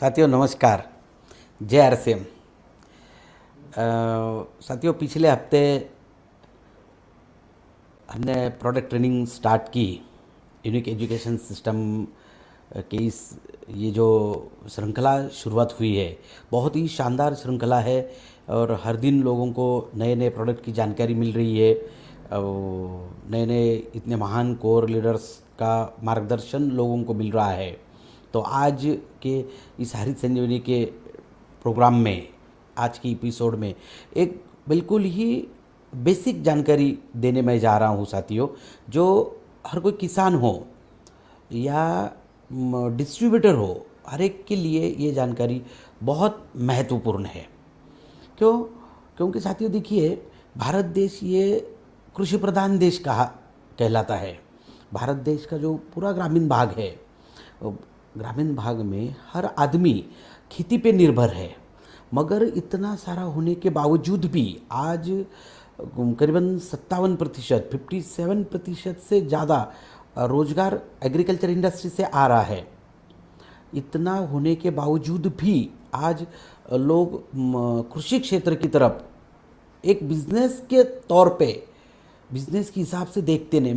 साथियों नमस्कार। जय आरसीएम। साथियों पिछले हफ्ते हमने प्रोडक्ट ट्रेनिंग स्टार्ट की। यूनिक एजुकेशन सिस्टम की इस ये जो श्रृंखला शुरुआत हुई है, बहुत ही शानदार श्रृंखला है और हर दिन लोगों को नए नए प्रोडक्ट की जानकारी मिल रही है। नए नए इतने महान कोर लीडर्स का मार्गदर्शन लोगों को मिल रहा है। तो आज के इस हरित संजीवनी के प्रोग्राम में, आज की एपिसोड में एक बिल्कुल ही बेसिक जानकारी देने मैं जा रहा हूँ साथियों, जो हर कोई किसान हो या डिस्ट्रीब्यूटर हो, हर एक के लिए ये जानकारी बहुत महत्वपूर्ण है। क्यों? क्योंकि साथियों देखिए, भारत देश ये कृषि प्रधान देश कहलाता है। भारत देश का जो पूरा ग्रामीण भाग है, ग्रामीण भाग में हर आदमी खेती पे निर्भर है। मगर इतना सारा होने के बावजूद भी आज करीबन 57%, 57% से ज़्यादा रोजगार एग्रीकल्चर इंडस्ट्री से आ रहा है। इतना होने के बावजूद भी आज लोग कृषि क्षेत्र की तरफ एक बिजनेस के तौर पे, बिजनेस के हिसाब से देखते नहीं।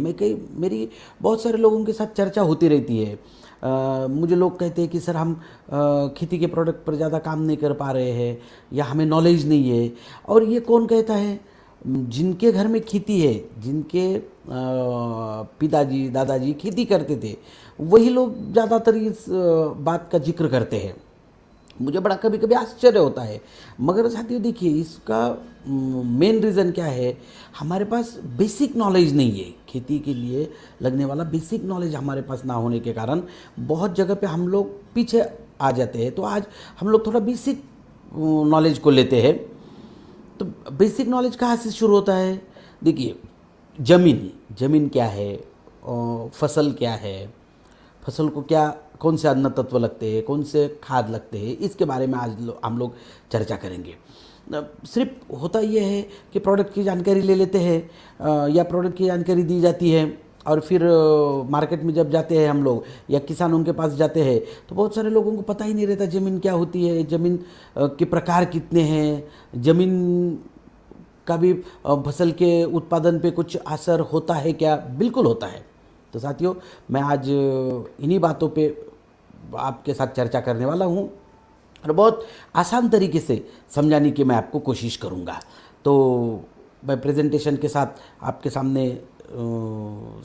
मेरी बहुत सारे लोगों के साथ चर्चा होती रहती है। मुझे लोग कहते हैं कि सर हम खेती के प्रोडक्ट पर ज़्यादा काम नहीं कर पा रहे हैं या हमें नॉलेज नहीं है। और ये कौन कहता है? जिनके घर में खेती है, जिनके पिताजी दादाजी खेती करते थे, वही लोग ज़्यादातर इस बात का जिक्र करते हैं। मुझे बड़ा कभी कभी आश्चर्य होता है। मगर साथियों देखिए, इसका मेन रीज़न क्या है? हमारे पास बेसिक नॉलेज नहीं है। खेती के लिए लगने वाला बेसिक नॉलेज हमारे पास ना होने के कारण बहुत जगह पे हम लोग पीछे आ जाते हैं। तो आज हम लोग थोड़ा बेसिक नॉलेज को लेते हैं। तो बेसिक नॉलेज कहाँ से शुरू होता है? देखिए, ज़मीन क्या है, फसल क्या है, फसल को कौन से अन्न तत्व लगते हैं, कौन से खाद लगते हैं, इसके बारे में आज हम लोग चर्चा करेंगे। सिर्फ होता यह है कि प्रोडक्ट की जानकारी ले लेते हैं या प्रोडक्ट की जानकारी दी जाती है और फिर मार्केट में जब जाते हैं हम लोग या किसानों के पास जाते हैं तो बहुत सारे लोगों को पता ही नहीं रहता ज़मीन क्या होती है, ज़मीन के प्रकार कितने हैं, ज़मीन का भी फसल के उत्पादन पे कुछ असर होता है क्या? बिल्कुल होता है। तो साथियों, मैं आज इन्हीं बातों पे आपके साथ चर्चा करने वाला हूँ और बहुत आसान तरीके से समझाने की मैं आपको कोशिश करूँगा। तो मैं प्रेजेंटेशन के साथ आपके सामने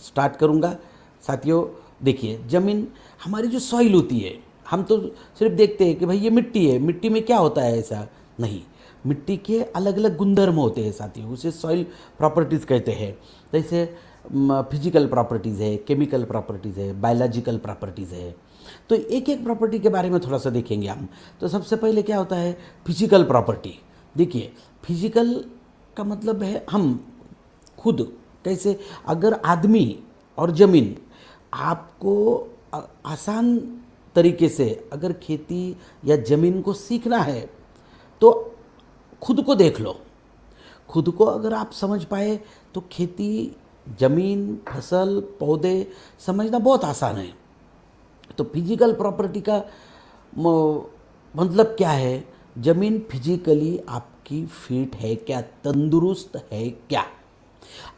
स्टार्ट करूँगा। साथियों देखिए, ज़मीन हमारी जो सॉइल होती है, हम तो सिर्फ देखते हैं कि भाई ये मिट्टी है, मिट्टी में क्या होता है, ऐसा नहीं। मिट्टी के अलग अलग गुणधर्म होते हैं साथियों, उसे सॉइल प्रॉपर्टीज़ कहते हैं। जैसे फिजिकल प्रॉपर्टीज़ है, केमिकल प्रॉपर्टीज़ है, बायोलॉजिकल प्रॉपर्टीज़ है। तो एक एक प्रॉपर्टी के बारे में थोड़ा सा देखेंगे हम। तो सबसे पहले क्या होता है? Physical property. देखिए, फिजिकल का मतलब है हम खुद। कैसे? अगर आदमी और ज़मीन, आपको आसान तरीके से अगर खेती या ज़मीन को सीखना है तो खुद को देख लो। खुद को अगर आप समझ पाए तो खेती, ज़मीन, फसल, पौधे समझना बहुत आसान है। तो फिजिकल प्रॉपर्टी का मतलब क्या है? ज़मीन फिजिकली आपकी फिट है क्या, तंदुरुस्त है क्या?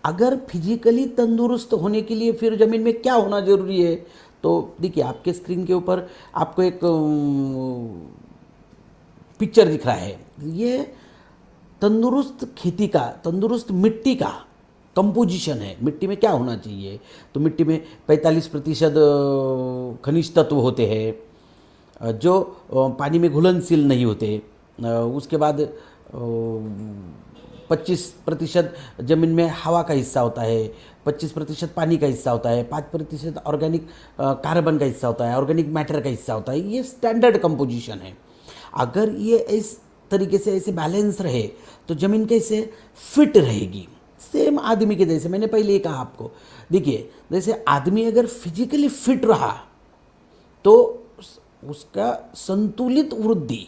अगर फिजिकली तंदुरुस्त होने के लिए फिर ज़मीन में क्या होना ज़रूरी है? तो देखिए, आपके स्क्रीन के ऊपर आपको एक पिक्चर दिख रहा है। ये तंदुरुस्त खेती का, तंदुरुस्त मिट्टी का कंपोजिशन है। मिट्टी में क्या होना चाहिए? तो मिट्टी में 45% खनिज तत्व होते हैं जो पानी में घुलनशील नहीं होते। उसके बाद 25% ज़मीन में हवा का हिस्सा होता है, 25% पानी का हिस्सा होता है, 5% ऑर्गेनिक कार्बन का हिस्सा होता है, ऑर्गेनिक मैटर का हिस्सा होता है। ये स्टैंडर्ड कंपोजिशन है। अगर ये इस तरीके से ऐसे बैलेंस रहे तो ज़मीन कैसे फिट रहेगी? सेम आदमी के जैसे, मैंने पहले ही कहा आपको। देखिए, जैसे आदमी अगर फिजिकली फिट रहा तो उसका संतुलित वृद्धि,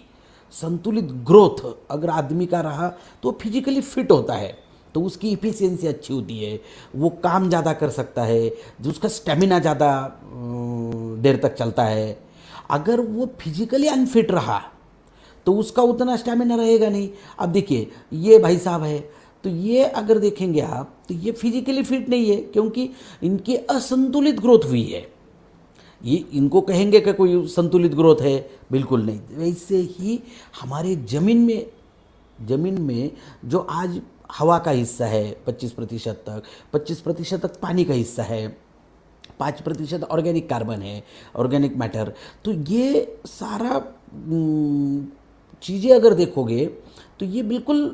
संतुलित ग्रोथ अगर आदमी का रहा तो फिजिकली फिट होता है, तो उसकी इफिशियंसी अच्छी होती है, वो काम ज़्यादा कर सकता है, जो उसका स्टेमिना ज़्यादा देर तक चलता है। अगर वो फिजिकली अनफिट रहा तो उसका उतना स्टैमिना रहेगा नहीं। अब देखिए ये भाई साहब है, तो ये अगर देखेंगे आप तो ये फिजिकली फिट नहीं है, क्योंकि इनकी असंतुलित ग्रोथ हुई है। ये इनको कहेंगे कि कोई संतुलित ग्रोथ है, बिल्कुल नहीं। वैसे ही हमारे ज़मीन में जो आज हवा का हिस्सा है 25% तक, 25% तक पानी का हिस्सा है, 5% ऑर्गेनिक कार्बन है, ऑर्गेनिक मैटर। तो ये सारा चीज़ें अगर देखोगे तो ये बिल्कुल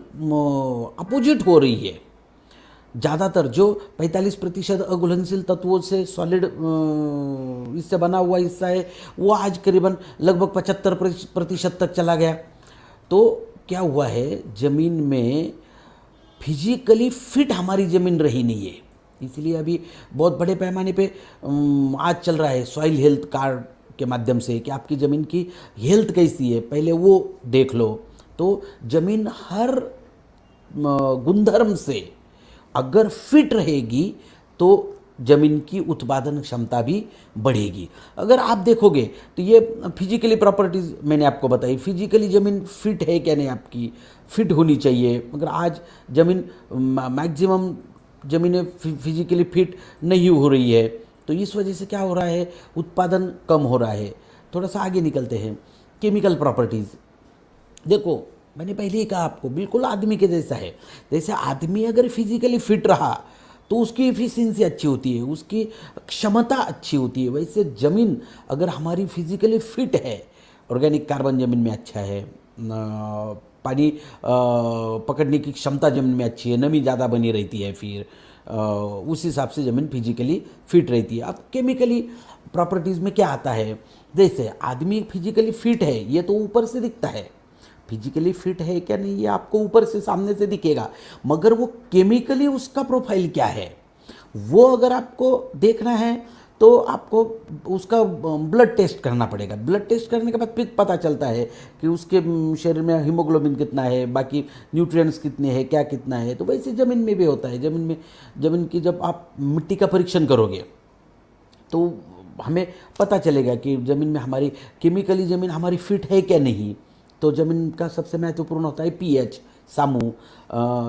अपोजिट हो रही है। ज़्यादातर जो 45% अघुलनशील तत्वों से सॉलिड इससे बना हुआ हिस्सा है, वो आज करीबन लगभग 75% तक चला गया। तो क्या हुआ है, ज़मीन में फिजिकली फिट हमारी ज़मीन रही नहीं है। इसलिए अभी बहुत बड़े पैमाने पे आज चल रहा है सॉइल हेल्थ कार्ड के माध्यम से कि आपकी ज़मीन की हेल्थ कैसी है, पहले वो देख लो। तो ज़मीन हर गुणधर्म से अगर फिट रहेगी तो ज़मीन की उत्पादन क्षमता भी बढ़ेगी। अगर आप देखोगे तो ये फिजिकली प्रॉपर्टीज़ मैंने आपको बताई, फिजिकली ज़मीन फिट है क्या नहीं, आपकी फिट होनी चाहिए। मगर आज ज़मीन मैक्सिमम ज़मीनें फिजिकली फिट नहीं हो रही है, तो इस वजह से क्या हो रहा है, उत्पादन कम हो रहा है। थोड़ा सा आगे निकलते हैं, केमिकल प्रॉपर्टीज़ देखो। मैंने पहले ही कहा आपको, बिल्कुल आदमी के जैसा है। जैसे आदमी अगर फिजिकली फिट रहा तो उसकी एफिशिएंसी अच्छी होती है, उसकी क्षमता अच्छी होती है। वैसे ज़मीन अगर हमारी फिजिकली फिट है, ऑर्गेनिक कार्बन ज़मीन में अच्छा है, पानी पकड़ने की क्षमता ज़मीन में अच्छी है, नमी ज़्यादा बनी रहती है, फिर उस हिसाब से ज़मीन फिजिकली फिट रहती है। अब केमिकली प्रॉपर्टीज़ में क्या आता है, जैसे आदमी फिजिकली फिट है, ये तो ऊपर से दिखता है, फिजिकली फिट है क्या नहीं ये आपको ऊपर से सामने से दिखेगा, मगर वो केमिकली उसका प्रोफाइल क्या है वो अगर आपको देखना है तो आपको उसका ब्लड टेस्ट करना पड़ेगा। ब्लड टेस्ट करने के बाद फिर पता चलता है कि उसके शरीर में हीमोग्लोबिन कितना है, बाकी न्यूट्रिएंट्स कितने हैं, क्या कितना है। तो वैसे ज़मीन में भी होता है। ज़मीन की जब आप मिट्टी का परीक्षण करोगे तो हमें पता चलेगा कि ज़मीन में हमारी केमिकली ज़मीन हमारी फिट है क्या नहीं। तो ज़मीन का सबसे महत्वपूर्ण होता है पीएच, सामू।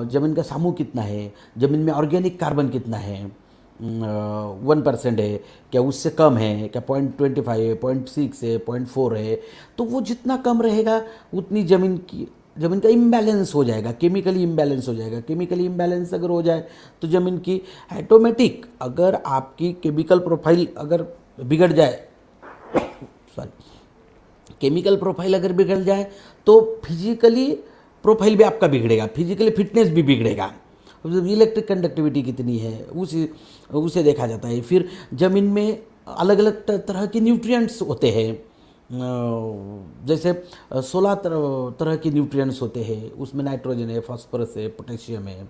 ज़मीन का सामू कितना है, ज़मीन में ऑर्गेनिक कार्बन कितना है, 1% है क्या, उससे कम है क्या, 0.25 है, 0.6 है, 0.4 है। तो वो जितना कम रहेगा उतनी ज़मीन का इम्बैलेंस हो जाएगा, केमिकली इम्बैलेंस हो जाएगा। केमिकली इम्बैलेंस अगर हो जाए तो ज़मीन की ऑटोमेटिक, अगर आपकी केमिकल प्रोफाइल अगर बिगड़ जाए, केमिकल प्रोफाइल अगर बिगड़ जाए तो फिजिकली प्रोफाइल भी आपका बिगड़ेगा, फिजिकली फिटनेस भी बिगड़ेगा। इलेक्ट्रिक कंडक्टिविटी कितनी है उसे देखा जाता है। फिर ज़मीन में अलग अलग तरह के न्यूट्रिएंट्स होते हैं, जैसे 16 तरह के न्यूट्रिएंट्स होते हैं। उसमें नाइट्रोजन है, फास्फोरस है, पोटेशियम है,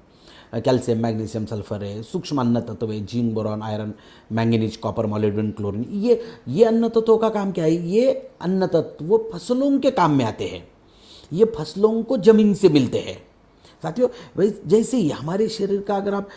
कैल्शियम, मैग्नीशियम, सल्फर है, सूक्ष्म अन्न तत्व है, zinc, boron, iron, manganese, copper, molybdenum, chlorine. ये अन्न तत्वों का काम क्या है, ये अन्न तत्व फसलों के काम में आते हैं। ये फसलों को जमीन से मिलते हैं। साथियों, वही जैसे ही हमारे शरीर का अगर आप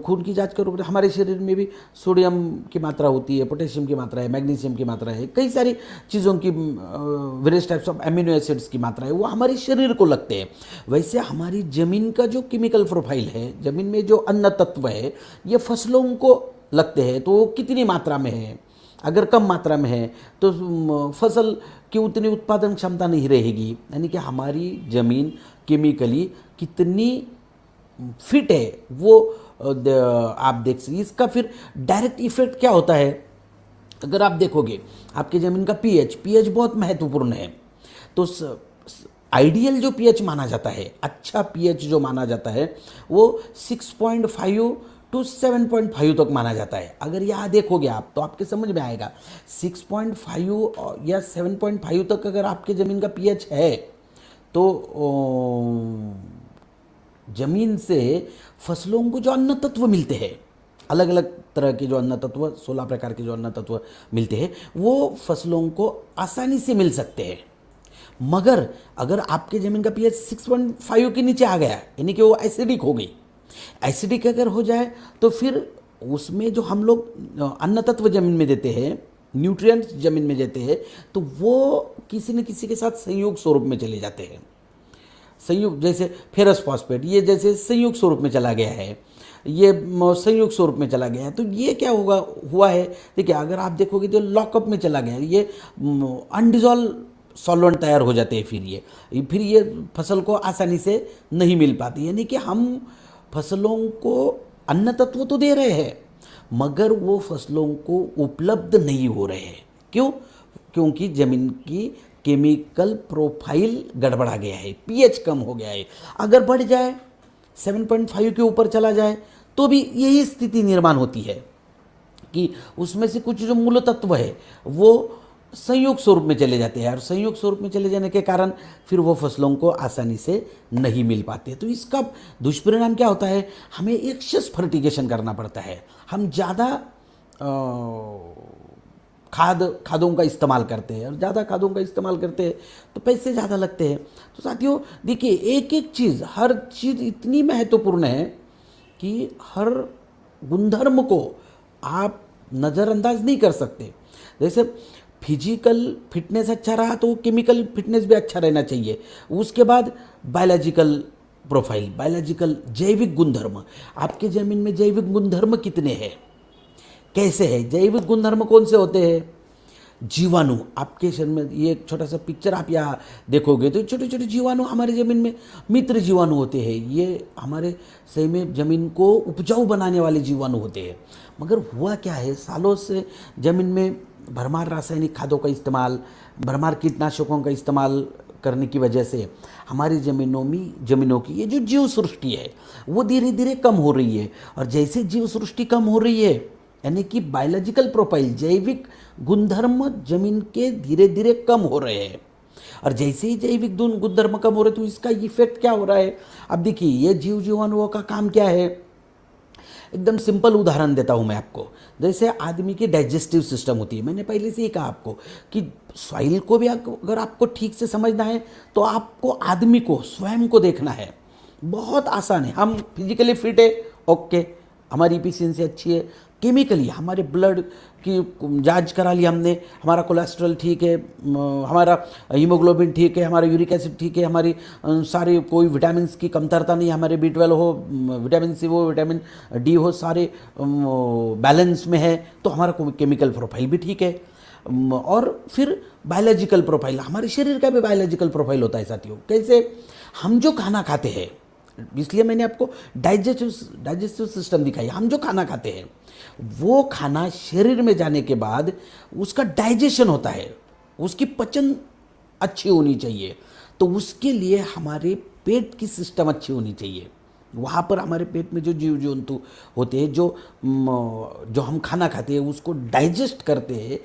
खून की जांच करोगे तो हमारे शरीर में भी सोडियम की मात्रा होती है, पोटेशियम की मात्रा है, मैग्नीशियम की मात्रा है, कई सारी चीज़ों की various types of amino acids की मात्रा है, वो हमारे शरीर को लगते हैं। वैसे हमारी ज़मीन का जो केमिकल प्रोफाइल है, ज़मीन में जो अन्न तत्व है, ये फसलों को लगते हैं। तो वो कितनी मात्रा में है, अगर कम मात्रा में है तो फसल की उतनी उत्पादन क्षमता नहीं रहेगी। यानी कि हमारी ज़मीन केमिकली कितनी फिट है वो आप देख सकते। इसका फिर डायरेक्ट इफेक्ट क्या होता है, अगर आप देखोगे आपके ज़मीन का पीएच बहुत महत्वपूर्ण है। तो आइडियल जो पीएच माना जाता है, अच्छा पीएच जो माना जाता है, वो 6.5 to 7.5 तक माना जाता है। अगर यहाँ देखोगे आप तो आपके समझ में आएगा 6.5 या 7.5 तक अगर आपके ज़मीन का पीएच है तो ज़मीन से फसलों को जो अन्न तत्व मिलते हैं, अलग अलग तरह के जो अन्न तत्व, 16 प्रकार के जो अन्न तत्व मिलते हैं, वो फसलों को आसानी से मिल सकते हैं। मगर अगर आपके ज़मीन का पीएच 6.5 के नीचे आ गया, यानी कि वो एसिडिक हो गई, एसिडिक अगर हो जाए तो फिर उसमें जो हम लोग अन्न तत्व ज़मीन में देते हैं न्यूट्रिएंट्स जमीन में जाते हैं तो वो किसी न किसी के साथ संयोग स्वरूप में चले जाते हैं। संयुक्त, जैसे फेरस फॉस्फेट, ये जैसे संयुक्त स्वरूप में चला गया है, ये संयुक्त स्वरूप में चला गया है, तो ये क्या हुआ है, देखिए अगर आप देखोगे तो लॉकअप में चला गया है, ये अनडिजॉल्व सॉल्वेंट तैयार हो जाते हैं, फिर ये फसल को आसानी से नहीं मिल पाती। यानी कि हम फसलों को अन्न तत्व तो दे रहे हैं मगर वो फसलों को उपलब्ध नहीं हो रहे हैं। क्यों? क्योंकि ज़मीन की केमिकल प्रोफाइल गड़बड़ा गया है, पीएच कम हो गया है। अगर बढ़ जाए 7.5 के ऊपर चला जाए तो भी यही स्थिति निर्माण होती है कि उसमें से कुछ जो मूल तत्व है वो संयुक्त स्वरूप में चले जाते हैं, और संयुक्त स्वरूप में चले जाने के कारण फिर वो फसलों को आसानी से नहीं मिल पाते। तो इसका दुष्परिणाम क्या होता है, हमें एक्सेस फर्टिगेशन करना पड़ता है। हम ज़्यादा खादों का इस्तेमाल करते हैं, और ज़्यादा खादों का इस्तेमाल करते हैं तो पैसे ज़्यादा लगते हैं। तो साथियों देखिए, एक एक चीज़, हर चीज़ इतनी महत्वपूर्ण है कि हर गुणधर्म को आप नज़रअंदाज नहीं कर सकते। जैसे फिजिकल फिटनेस अच्छा रहा तो केमिकल फिटनेस भी अच्छा रहना चाहिए। उसके बाद बायोलॉजिकल प्रोफाइल, बायोलॉजिकल जैविक गुणधर्म, आपके ज़मीन में जैविक गुणधर्म कितने हैं, कैसे है। जैविक गुणधर्म कौन से होते हैं, जीवाणु। आपके शरीर में ये एक छोटा सा पिक्चर आप यहाँ देखोगे तो छोटे छोटे जीवाणु हमारे ज़मीन में मित्र जीवाणु होते हैं। ये हमारे सही में ज़मीन को उपजाऊ बनाने वाले जीवाणु होते हैं। मगर हुआ क्या है, सालों से ज़मीन में भरमार रासायनिक खादों का इस्तेमाल, भरमार कीटनाशकों का इस्तेमाल करने की वजह से हमारी ज़मीनों की ये जो जीव सृष्टि है वो धीरे धीरे कम हो रही है। और जैसे जीव सृष्टि कम हो रही है, यानी कि बायोलॉजिकल प्रोफाइल, जैविक गुणधर्म जमीन के धीरे धीरे कम हो रहे हैं। और जैसे ही जैविक गुणधर्म कम हो रहे तो इसका इफेक्ट क्या हो रहा है। अब देखिए, ये जीव जीवाणुओं का काम क्या है, एकदम सिंपल उदाहरण देता हूँ मैं आपको। जैसे आदमी की डाइजेस्टिव सिस्टम होती है, मैंने पहले से ही कहा आपको कि सॉइल को भी अगर आपको ठीक से समझना है तो आपको आदमी को स्वयं को देखना है। बहुत आसान है। हम फिजिकली फिट है, ओके, हमारी इफिशियंसी अच्छी है। केमिकली हमारे ब्लड की जांच करा ली हमने, हमारा कोलेस्ट्रॉल ठीक है, हमारा हीमोग्लोबिन ठीक है, हमारा यूरिक एसिड ठीक है, हमारी सारी कोई विटामिन की कमतरता नहीं, हमारे B12 हो, विटामिन C हो, विटामिन D हो, सारे बैलेंस में है, तो हमारा केमिकल प्रोफाइल भी ठीक है। और फिर बायोलॉजिकल प्रोफाइल, हमारे शरीर का भी बायोलॉजिकल प्रोफाइल होता है साथियों। कैसे, हम जो खाना खाते हैं, इसलिए मैंने आपको डाइजेस्टिव सिस्टम दिखाई। हम जो खाना खाते हैं वो खाना शरीर में जाने के बाद उसका डाइजेशन होता है, उसकी पचन अच्छी होनी चाहिए। तो उसके लिए हमारे पेट की सिस्टम अच्छी होनी चाहिए। वहाँ पर हमारे पेट में जो जीव जंतु होते हैं, जो हम खाना खाते हैं उसको डाइजेस्ट करते हैं,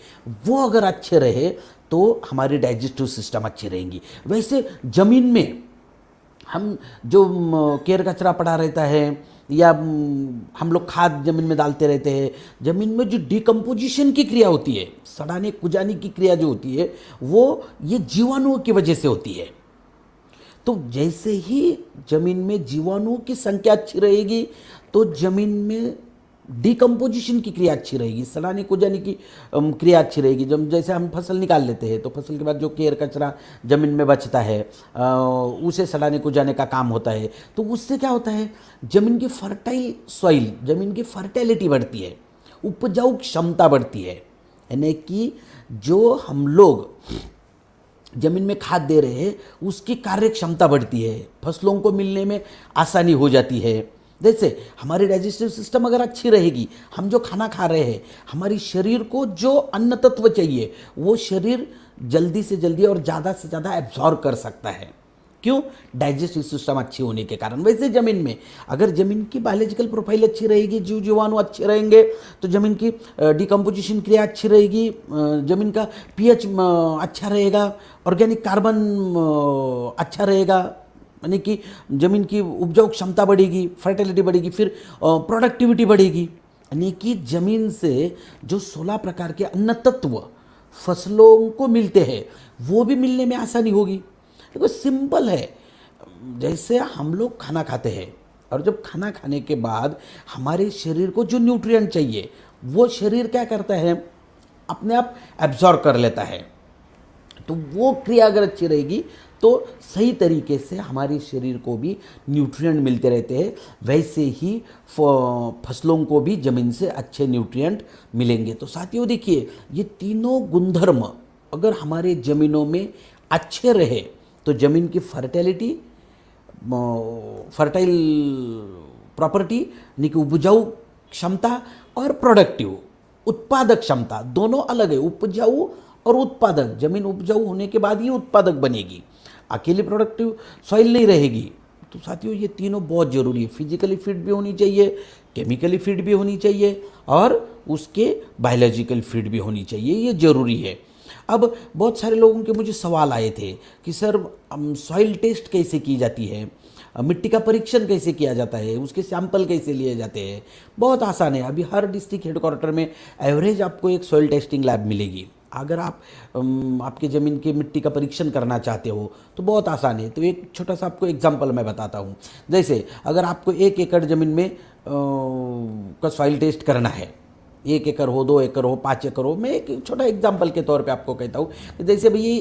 वो अगर अच्छे रहे तो हमारी डाइजेस्टिव सिस्टम अच्छी रहेंगी। वैसे ज़मीन में हम जो केर कचरा पड़ा रहता है या हम लोग खाद ज़मीन में डालते रहते हैं, ज़मीन में जो डिकम्पोजिशन की क्रिया होती है, सड़ाने कुजाने की क्रिया जो होती है, वो ये जीवाणुओं की वजह से होती है। तो जैसे ही ज़मीन में जीवाणुओं की संख्या अच्छी रहेगी तो ज़मीन में डिकम्पोजिशन की क्रिया अच्छी रहेगी, सड़ाने कुजाने की क्रिया अच्छी रहेगी। जब जैसे हम फसल निकाल लेते हैं तो फसल के बाद जो केर कचरा ज़मीन में बचता है उसे सड़ाने कुजाने का काम होता है। तो उससे क्या होता है, ज़मीन की फर्टाइल सॉइल, ज़मीन की फर्टिलिटी बढ़ती है, उपजाऊ क्षमता बढ़ती है। यानी कि जो हम लोग ज़मीन में खाद दे रहे हैं उसकी कार्य क्षमता बढ़ती है, फसलों को मिलने में आसानी हो जाती है। जैसे हमारी डाइजेस्टिव सिस्टम अगर अच्छी रहेगी, हम जो खाना खा रहे हैं, हमारी शरीर को जो अन्न तत्व चाहिए वो शरीर जल्दी से जल्दी और ज़्यादा से ज़्यादा एब्जॉर्ब कर सकता है। क्यों? डाइजेस्टिव सिस्टम अच्छी होने के कारण। वैसे ज़मीन में अगर ज़मीन की बायोलॉजिकल प्रोफाइल अच्छी रहेगी, जीव जीवाणु अच्छे रहेंगे तो ज़मीन की डिकम्पोजिशन क्रिया अच्छी रहेगी, ज़मीन का पीएच अच्छा रहेगा, ऑर्गेनिक कार्बन अच्छा रहेगा, यानी कि ज़मीन की उपजाऊ क्षमता बढ़ेगी, फर्टिलिटी बढ़ेगी, फिर प्रोडक्टिविटी बढ़ेगी। यानी कि ज़मीन से जो 16 प्रकार के अन्न तत्व फसलों को मिलते हैं वो भी मिलने में आसानी होगी। देखो सिंपल है, जैसे हम लोग खाना खाते हैं और जब खाना खाने के बाद हमारे शरीर को जो न्यूट्रिएंट चाहिए वो शरीर क्या करता है, अपने आप एब्जॉर्ब कर लेता है। तो वो क्रिया अगर अच्छी रहेगी तो सही तरीके से हमारे शरीर को भी न्यूट्रिएंट मिलते रहते हैं, वैसे ही फसलों को भी ज़मीन से अच्छे न्यूट्रिएंट मिलेंगे। तो साथियों देखिए, ये तीनों गुणधर्म अगर हमारे ज़मीनों में अच्छे रहे तो ज़मीन की फर्टाइल प्रॉपर्टी यानी कि उपजाऊ क्षमता और प्रोडक्टिव उत्पादक क्षमता दोनों अलग है। उपजाऊ और उत्पादक, जमीन उपजाऊ होने के बाद ही उत्पादक बनेगी, अकेली प्रोडक्टिव सॉइल नहीं रहेगी। तो साथियों ये तीनों बहुत ज़रूरी है। फिजिकली फिट भी होनी चाहिए, केमिकली फिट भी होनी चाहिए और उसके बायोलॉजिकल फिट भी होनी चाहिए, ये ज़रूरी है। अब बहुत सारे लोगों के मुझे सवाल आए थे कि सर सॉइल टेस्ट कैसे की जाती है, मिट्टी का परीक्षण कैसे किया जाता है, उसके सैंपल कैसे लिए जाते हैं। बहुत आसान है। अभी हर डिस्ट्रिक्ट हेडक्वार्टर में एवरेज आपको एक सॉइल टेस्टिंग लैब मिलेगी। अगर आप आपके ज़मीन की मिट्टी का परीक्षण करना चाहते हो तो बहुत आसान है। तो एक छोटा सा आपको एग्जांपल मैं बताता हूँ। जैसे अगर आपको 1 एकड़ ज़मीन में का सॉइल टेस्ट करना है, 1 एकड़ हो, 2 एकड़ हो, 5 एकड़ हो, मैं एक छोटा एग्जांपल के तौर पे आपको कहता हूँ कि जैसे भाई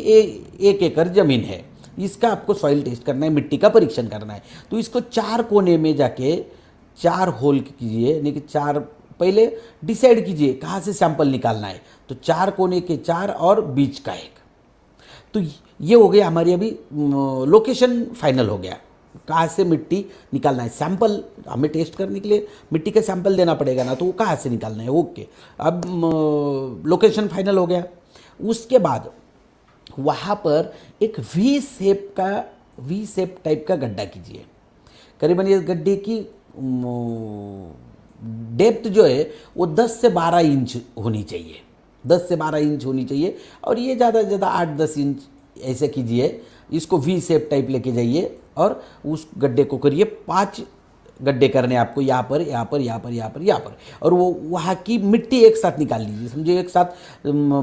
1 एकड़ ज़मीन है, इसका आपको सॉइल टेस्ट करना है, मिट्टी का परीक्षण करना है। तो इसको 4 कोने में जाके 4 होल कीजिए, यानी कि 4 पहले डिसाइड कीजिए कहाँ से सैंपल निकालना है। तो 4 कोने के 4 और बीच का 1। तो ये हो गया हमारी अभी लोकेशन फाइनल हो गया, कहाँ से मिट्टी निकालना है। सैंपल हमें टेस्ट करने के लिए मिट्टी का सैंपल देना पड़ेगा ना, तो वो कहाँ से निकालना है। ओके, अब लोकेशन फाइनल हो गया। उसके बाद वहाँ पर एक वी शेप टाइप का गड्ढा कीजिए। करीबन ये गड्ढे की डेप्थ जो है वो 10 से 12 इंच होनी चाहिए, 10 से 12 इंच होनी चाहिए। और ये ज़्यादा से ज़्यादा 8-10 इंच ऐसे कीजिए। इसको वी शेप टाइप लेके जाइए और उस गड्ढे को करिए 5 गड्ढे करने आपको, यहाँ पर, यहाँ पर, यहाँ पर, यहाँ पर, यहाँ पर। और वो वहाँ की मिट्टी एक साथ निकाल लीजिए। समझिए एक साथ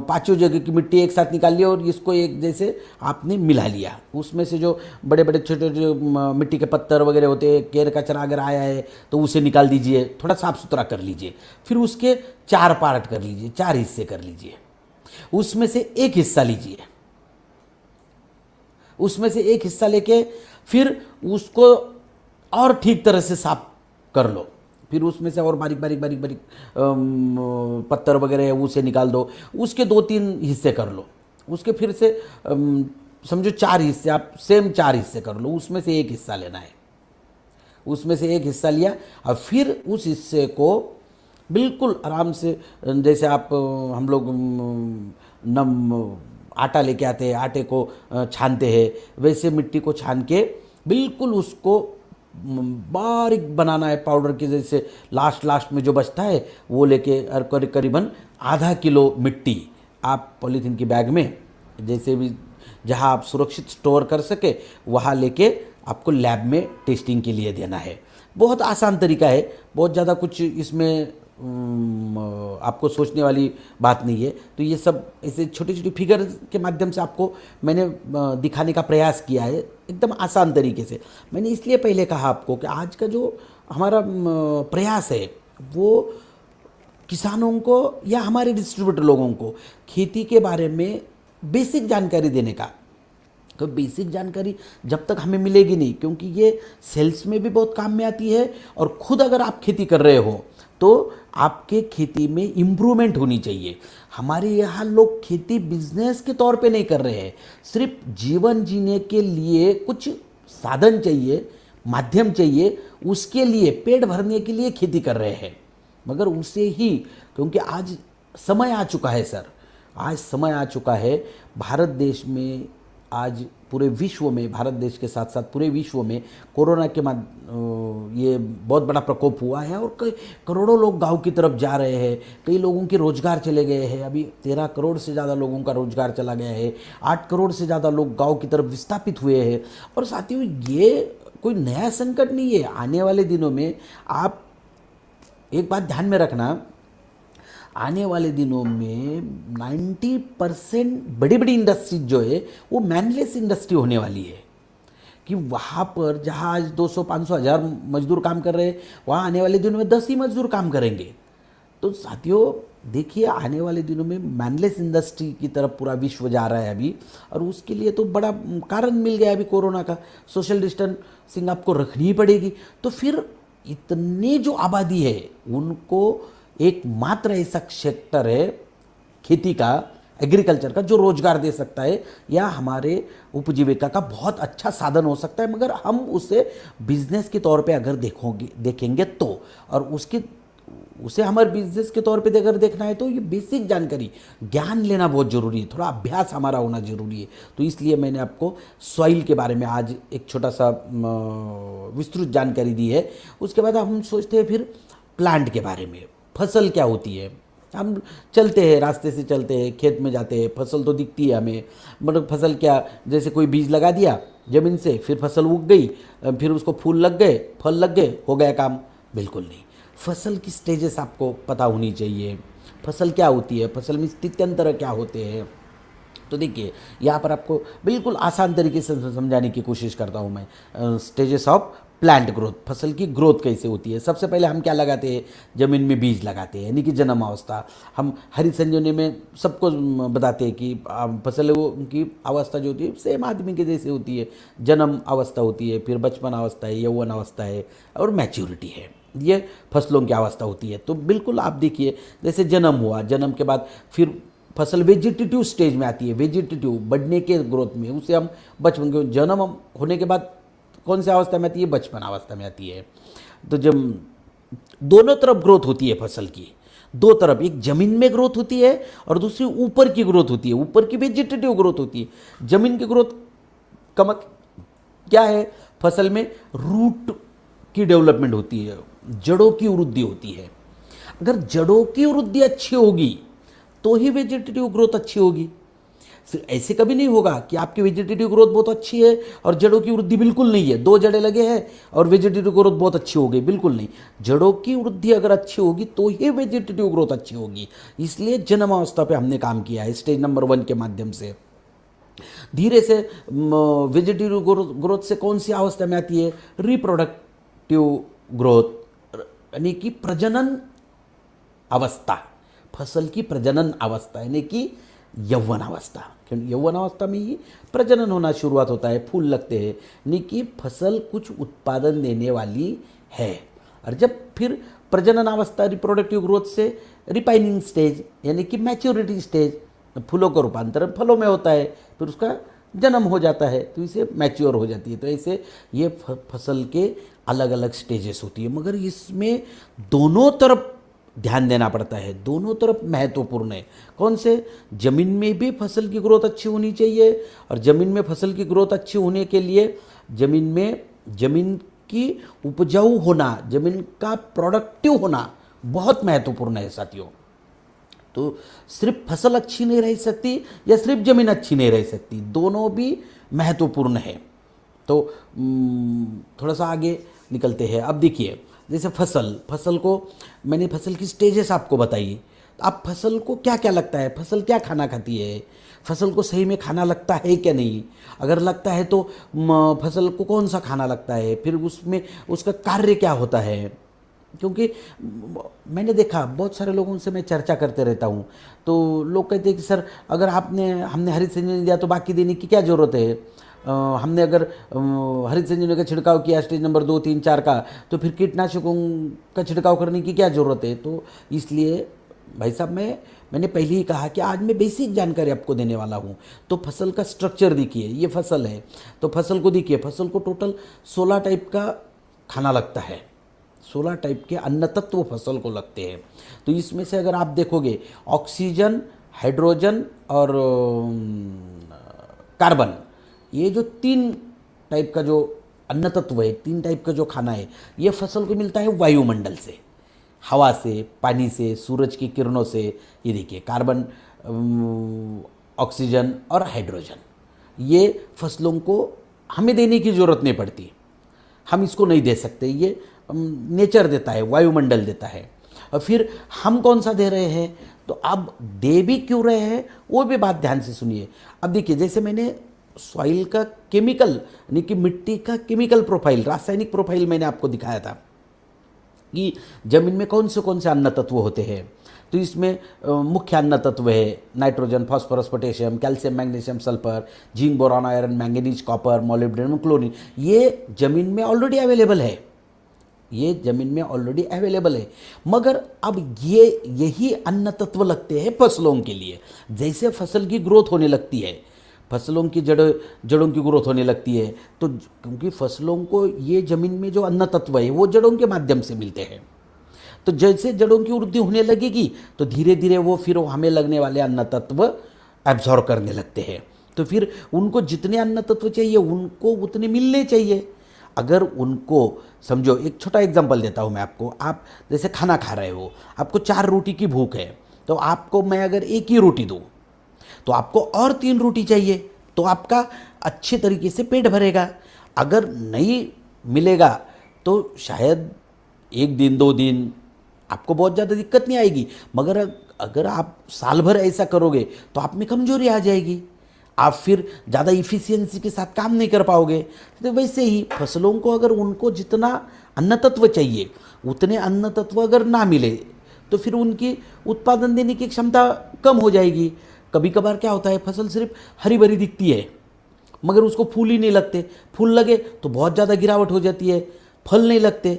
5 जगह की मिट्टी एक साथ निकाल लिया और इसको एक जैसे आपने मिला लिया। उसमें से जो बड़े बड़े छोटे जो मिट्टी के पत्थर वगैरह होते हैं, केर कचरा अगर आया है तो उसे निकाल दीजिए, थोड़ा साफ सुथरा कर लीजिए। फिर उसके 4 पार्ट कर लीजिए, 4 हिस्से कर लीजिए। उसमें से एक हिस्सा लीजिए, उसमें से एक हिस्सा लेके फिर उसको और ठीक तरह से साफ कर लो। फिर उसमें से और बारीक बारीक बारीक बारीक पत्थर वगैरह है उसे निकाल दो। उसके 2-3 हिस्से कर लो। उसके फिर से समझो 4 हिस्से, आप सेम 4 हिस्से कर लो। उसमें से एक हिस्सा लेना है, उसमें से एक हिस्सा लिया और फिर उस हिस्से को बिल्कुल आराम से, जैसे आप हम लोग नम आटा लेके आते हैं, आटे को छानते हैं, वैसे मिट्टी को छान के बिल्कुल उसको बारीक बनाना है पाउडर के जैसे। लास्ट में जो बचता है वो लेके और करीबन आधा किलो मिट्टी आप पॉलीथीन की बैग में, जैसे भी जहां आप सुरक्षित स्टोर कर सके वहां लेके आपको लैब में टेस्टिंग के लिए देना है। बहुत आसान तरीका है, बहुत ज़्यादा कुछ इसमें आपको सोचने वाली बात नहीं है। तो ये सब ऐसे छोटी छोटी फिगर के माध्यम से आपको मैंने दिखाने का प्रयास किया है, एकदम आसान तरीके से। मैंने इसलिए पहले कहा आपको कि आज का जो हमारा प्रयास है वो किसानों को या हमारे डिस्ट्रीब्यूटर लोगों को खेती के बारे में बेसिक जानकारी देने का। तो बेसिक जानकारी जब तक हमें मिलेगी नहीं, क्योंकि ये सेल्स में भी बहुत काम में आती है और खुद अगर आप खेती कर रहे हो तो आपके खेती में इम्प्रूवमेंट होनी चाहिए। हमारे यहाँ लोग खेती बिजनेस के तौर पे नहीं कर रहे हैं, सिर्फ जीवन जीने के लिए कुछ साधन चाहिए, माध्यम चाहिए, उसके लिए पेट भरने के लिए खेती कर रहे हैं। मगर उसे ही, क्योंकि आज समय आ चुका है सर, आज समय आ चुका है भारत देश में, आज पूरे विश्व में, भारत देश के साथ साथ पूरे विश्व में कोरोना के ये बहुत बड़ा प्रकोप हुआ है और कई करोड़ों लोग गांव की तरफ जा रहे हैं। कई लोगों के रोजगार चले गए हैं। अभी 13 करोड़ से ज़्यादा लोगों का रोजगार चला गया है। 8 करोड़ से ज़्यादा लोग गांव की तरफ विस्थापित हुए हैं। और साथियों ये कोई नया संकट नहीं है। आने वाले दिनों में आप एक बात ध्यान में रखना, आने वाले दिनों में 90% बड़ी बड़ी इंडस्ट्री जो है वो मैनलेस इंडस्ट्री होने वाली है। कि वहाँ पर जहाँ आज 200, 500, 1000 मजदूर काम कर रहे हैं, वहाँ आने वाले दिनों में 10 ही मजदूर काम करेंगे। तो साथियों देखिए आने वाले दिनों में मैनलेस इंडस्ट्री की तरफ पूरा विश्व जा रहा है अभी, और उसके लिए तो बड़ा कारण मिल गया अभी कोरोना का। सोशल डिस्टेंसिंग आपको रखनी ही पड़ेगी। तो फिर इतने जो आबादी है उनको एकमात्र ऐसा सेक्टर है खेती का, एग्रीकल्चर का, जो रोजगार दे सकता है या हमारे उपजीविका का बहुत अच्छा साधन हो सकता है, मगर हम उसे बिजनेस के तौर पे अगर देखेंगे तो, और उसे हमारे बिजनेस के तौर पे अगर देखना है तो ये बेसिक जानकारी, ज्ञान लेना बहुत ज़रूरी है, थोड़ा अभ्यास हमारा होना ज़रूरी है। तो इसलिए मैंने आपको सॉइल के बारे में आज एक छोटा सा विस्तृत जानकारी दी है। उसके बाद हम सोचते हैं फिर प्लांट के बारे में, फसल क्या होती है। हम चलते हैं, रास्ते से चलते हैं, खेत में जाते हैं, फसल तो दिखती है हमें, मतलब फसल क्या, जैसे कोई बीज लगा दिया ज़मीन से, फिर फसल उग गई, फिर उसको फूल लग गए, फल लग गए, हो गया काम। बिल्कुल नहीं। फसल की स्टेजेस आपको पता होनी चाहिए। फसल क्या होती है, फसल में स्थित्यंतर क्या होते हैं। तो देखिए यहाँ पर आपको बिल्कुल आसान तरीके से समझाने की कोशिश करता हूँ मैं। स्टेजेस ऑफ प्लांट ग्रोथ, फसल की ग्रोथ कैसे होती है। सबसे पहले हम क्या लगाते हैं, ज़मीन में बीज लगाते हैं, यानी कि जन्म अवस्था। हम हरित संजीवनी में सबको बताते हैं कि फसल की अवस्था जो होती है सेम आदमी के जैसे होती है। जन्म अवस्था होती है, फिर बचपन अवस्था है, यौवन अवस्था है, और मैच्योरिटी है। ये फसलों की अवस्था होती है। तो बिल्कुल आप देखिए, जैसे जन्म हुआ, जन्म के बाद फिर फसल वेजिटेटिव स्टेज में आती है, वेजिटेटिव बढ़ने के ग्रोथ में, उसे हम बचपन के, जन्म होने के बाद कौन सी अवस्था में आती है, बचपन अवस्था में आती है। तो जब दोनों तरफ ग्रोथ होती है फसल की, दो तरफ, एक जमीन में ग्रोथ होती है और दूसरी ऊपर की ग्रोथ होती है। ऊपर की वेजिटेटिव ग्रोथ होती है। जमीन की ग्रोथ का मतलब क्या है, फसल में रूट की डेवलपमेंट होती है, जड़ों की वृद्धि होती है। अगर जड़ों की वृद्धि अच्छी होगी तो ही वेजिटेटिव ग्रोथ अच्छी होगी। सिर्फ ऐसे कभी नहीं होगा कि आपकी वेजिटेटिव ग्रोथ बहुत अच्छी है और जड़ों की वृद्धि बिल्कुल नहीं है, दो जड़ें लगे हैं और वेजिटेटिव ग्रोथ बहुत अच्छी हो गई, बिल्कुल नहीं। जड़ों की वृद्धि अगर अच्छी होगी तो ही वेजिटेटिव ग्रोथ अच्छी होगी। इसलिए जन्म अवस्था पे हमने काम किया है स्टेज नंबर 1 के माध्यम से। धीरे से वेजिटेटिव ग्रोथ से कौन सी अवस्था में आती है, रिप्रोडक्टिव ग्रोथ, यानी कि प्रजनन अवस्था, फसल की प्रजनन अवस्था, यानी कि यौवन अवस्था। क्योंकि यौवन अवस्था में ही प्रजनन होना शुरुआत होता है, फूल लगते हैं, यानी कि फसल कुछ उत्पादन देने वाली है। और जब फिर प्रजनन अवस्था, रिप्रोडक्टिव ग्रोथ से रिपाइनिंग स्टेज, यानी कि मैच्योरिटी स्टेज, फूलों का रूपांतरण फलों में होता है, फिर उसका जन्म हो जाता है, तो इसे मैच्योर हो जाती है। तो ऐसे ये फसल के अलग अलग स्टेजेस होती है, मगर इसमें दोनों तरफ ध्यान देना पड़ता है, दोनों तरफ महत्वपूर्ण है। कौन से, जमीन में भी फसल की ग्रोथ अच्छी होनी चाहिए, और जमीन में फसल की ग्रोथ अच्छी होने के लिए जमीन की उपजाऊ होना, जमीन का प्रोडक्टिव होना बहुत महत्वपूर्ण है साथियों। तो सिर्फ फसल अच्छी नहीं रह सकती या सिर्फ जमीन अच्छी नहीं रह सकती, दोनों भी महत्वपूर्ण है। तो थोड़ा सा आगे निकलते हैं। अब देखिए, जैसे फसल को मैंने फसल की स्टेजेस आपको बताई। तो अब फसल को क्या क्या लगता है, फसल क्या खाना खाती है, फसल को सही में खाना लगता है क्या नहीं, अगर लगता है तो फसल को कौन सा खाना लगता है, फिर उसमें उसका कार्य क्या होता है। क्योंकि मैंने देखा बहुत सारे लोगों से मैं चर्चा करते रहता हूँ, तो लोग कहते हैं कि सर अगर हमने हरित संजीवनी दिया तो बाकी देने की क्या ज़रूरत है। हमने अगर हरित संजीवनी का छिड़काव किया स्टेज नंबर 2, 3, 4 का, तो फिर कीटनाशकों का छिड़काव करने की क्या ज़रूरत है। तो इसलिए भाई साहब मैंने पहले ही कहा कि आज मैं बेसिक जानकारी आपको देने वाला हूँ। तो फसल का स्ट्रक्चर देखिए, ये फसल है, तो फसल को देखिए, फसल को टोटल 16 टाइप का खाना लगता है, 16 टाइप के अन्न तत्व फसल को लगते हैं। तो इसमें से अगर आप देखोगे, ऑक्सीजन, हाइड्रोजन और कार्बन, ये जो 3 टाइप का जो अन्न तत्व है, 3 टाइप का जो खाना है, ये फसल को मिलता है वायुमंडल से, हवा से, पानी से, सूरज की किरणों से। ये देखिए, कार्बन, ऑक्सीजन और हाइड्रोजन, ये फसलों को हमें देने की ज़रूरत नहीं पड़ती, हम इसको नहीं दे सकते, ये नेचर देता है, वायुमंडल देता है। और फिर हम कौन सा दे रहे हैं, तो अब दे भी क्यों रहे हैं वो भी बात ध्यान से सुनिए। अब देखिए, जैसे मैंने सॉइल का केमिकल, यानी कि मिट्टी का केमिकल प्रोफाइल, रासायनिक प्रोफाइल मैंने आपको दिखाया था कि जमीन में कौन से अन्न तत्व होते हैं। तो इसमें मुख्य अन्न तत्व है nitrogen, phosphorus, potassium, calcium, magnesium, sulphur, zinc, boron, iron, manganese, copper, molybdenum, chlorine. ये जमीन में ऑलरेडी अवेलेबल है, ये जमीन में ऑलरेडी अवेलेबल है। मगर अब ये यही अन्न तत्व लगते हैं फसलों के लिए। जैसे फसल की ग्रोथ होने लगती है, फसलों की जड़ों की ग्रोथ होने लगती है, तो क्योंकि फसलों को ये जमीन में जो अन्न तत्व है वो जड़ों के माध्यम से मिलते हैं, तो जैसे जड़ों की वृद्धि होने लगेगी तो धीरे धीरे वो फिर हमें लगने वाले अन्न तत्व एब्जॉर्ब करने लगते हैं। तो फिर उनको जितने अन्न तत्व चाहिए उनको उतने मिलने चाहिए। अगर उनको समझो, एक छोटा एग्जांपल देता हूँ मैं आपको। आप जैसे खाना खा रहे हो, आपको 4 रोटी की भूख है, तो आपको मैं अगर एक ही रोटी दूँ तो आपको और 3 रोटी चाहिए, तो आपका अच्छे तरीके से पेट भरेगा। अगर नहीं मिलेगा तो शायद 1 दिन 2 दिन आपको बहुत ज़्यादा दिक्कत नहीं आएगी, मगर अगर आप साल भर ऐसा करोगे तो आप में कमजोरी आ जाएगी, आप फिर ज़्यादा इफ़िशियंसी के साथ काम नहीं कर पाओगे। तो वैसे ही फसलों को अगर उनको जितना अन्न तत्व चाहिए उतने अन्न तत्व अगर ना मिले तो फिर उनकी उत्पादन देने की क्षमता कम हो जाएगी। कभी कभार क्या होता है, फसल सिर्फ हरी भरी दिखती है मगर उसको फूल ही नहीं लगते, फूल लगे तो बहुत ज़्यादा गिरावट हो जाती है, फल नहीं लगते,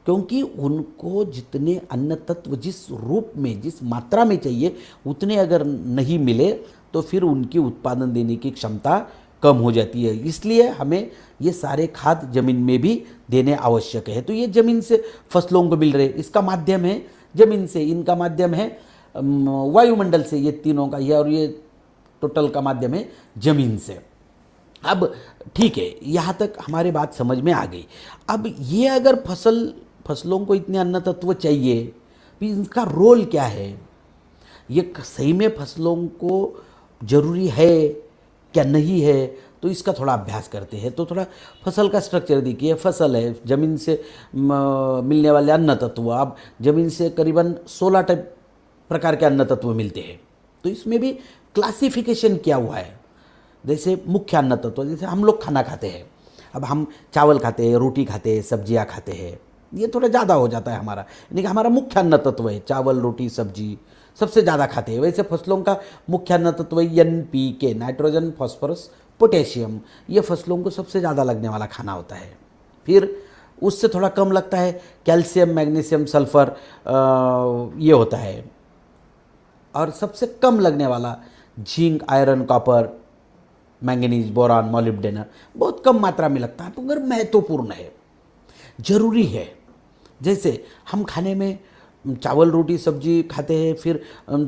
क्योंकि उनको जितने अन्न तत्व जिस रूप में जिस मात्रा में चाहिए उतने अगर नहीं मिले तो फिर उनकी उत्पादन देने की क्षमता कम हो जाती है। इसलिए हमें ये सारे खाद जमीन में भी देने आवश्यक है। तो ये जमीन से फसलों को मिल रहे, इसका माध्यम है जमीन से, इनका माध्यम है वायुमंडल से, ये तीनों का, ये और ये टोटल का माध्यम है जमीन से। अब ठीक है, यहाँ तक हमारी बात समझ में आ गई। अब ये अगर फसलों को इतने अन्न तत्व चाहिए, भी इनका रोल क्या है, ये सही में फसलों को जरूरी है क्या नहीं है, तो इसका थोड़ा अभ्यास करते हैं। तो थोड़ा फसल का स्ट्रक्चर देखिए। फसल है, ज़मीन से मिलने वाले अन्न तत्व, अब ज़मीन से करीबन 16 टाइप प्रकार के अन्न तत्व मिलते हैं। तो इसमें भी क्लासिफिकेशन किया हुआ है। जैसे मुख्य अन्न तत्व, जैसे हम लोग खाना खाते हैं, अब हम चावल खाते हैं, रोटी खाते हैं, सब्जियां खाते हैं, ये थोड़ा ज़्यादा हो जाता है हमारा, यानी कि हमारा मुख्य अन्न तत्व है चावल, रोटी, सब्जी, सबसे ज़्यादा खाते हैं। वैसे फसलों का मुख्य अन्न तत्व है NPK, नाइट्रोजन, फास्फोरस, पोटेशियम। ये फसलों को सबसे ज़्यादा लगने वाला खाना होता है। फिर उससे थोड़ा कम लगता है कैल्शियम, मैग्नीशियम, सल्फर, ये होता है। और सबसे कम लगने वाला zinc, iron, copper, manganese, boron, molybdenum बहुत कम मात्रा में लगता है, मगर महत्वपूर्ण है, जरूरी है। जैसे हम खाने में चावल, रोटी, सब्जी खाते हैं, फिर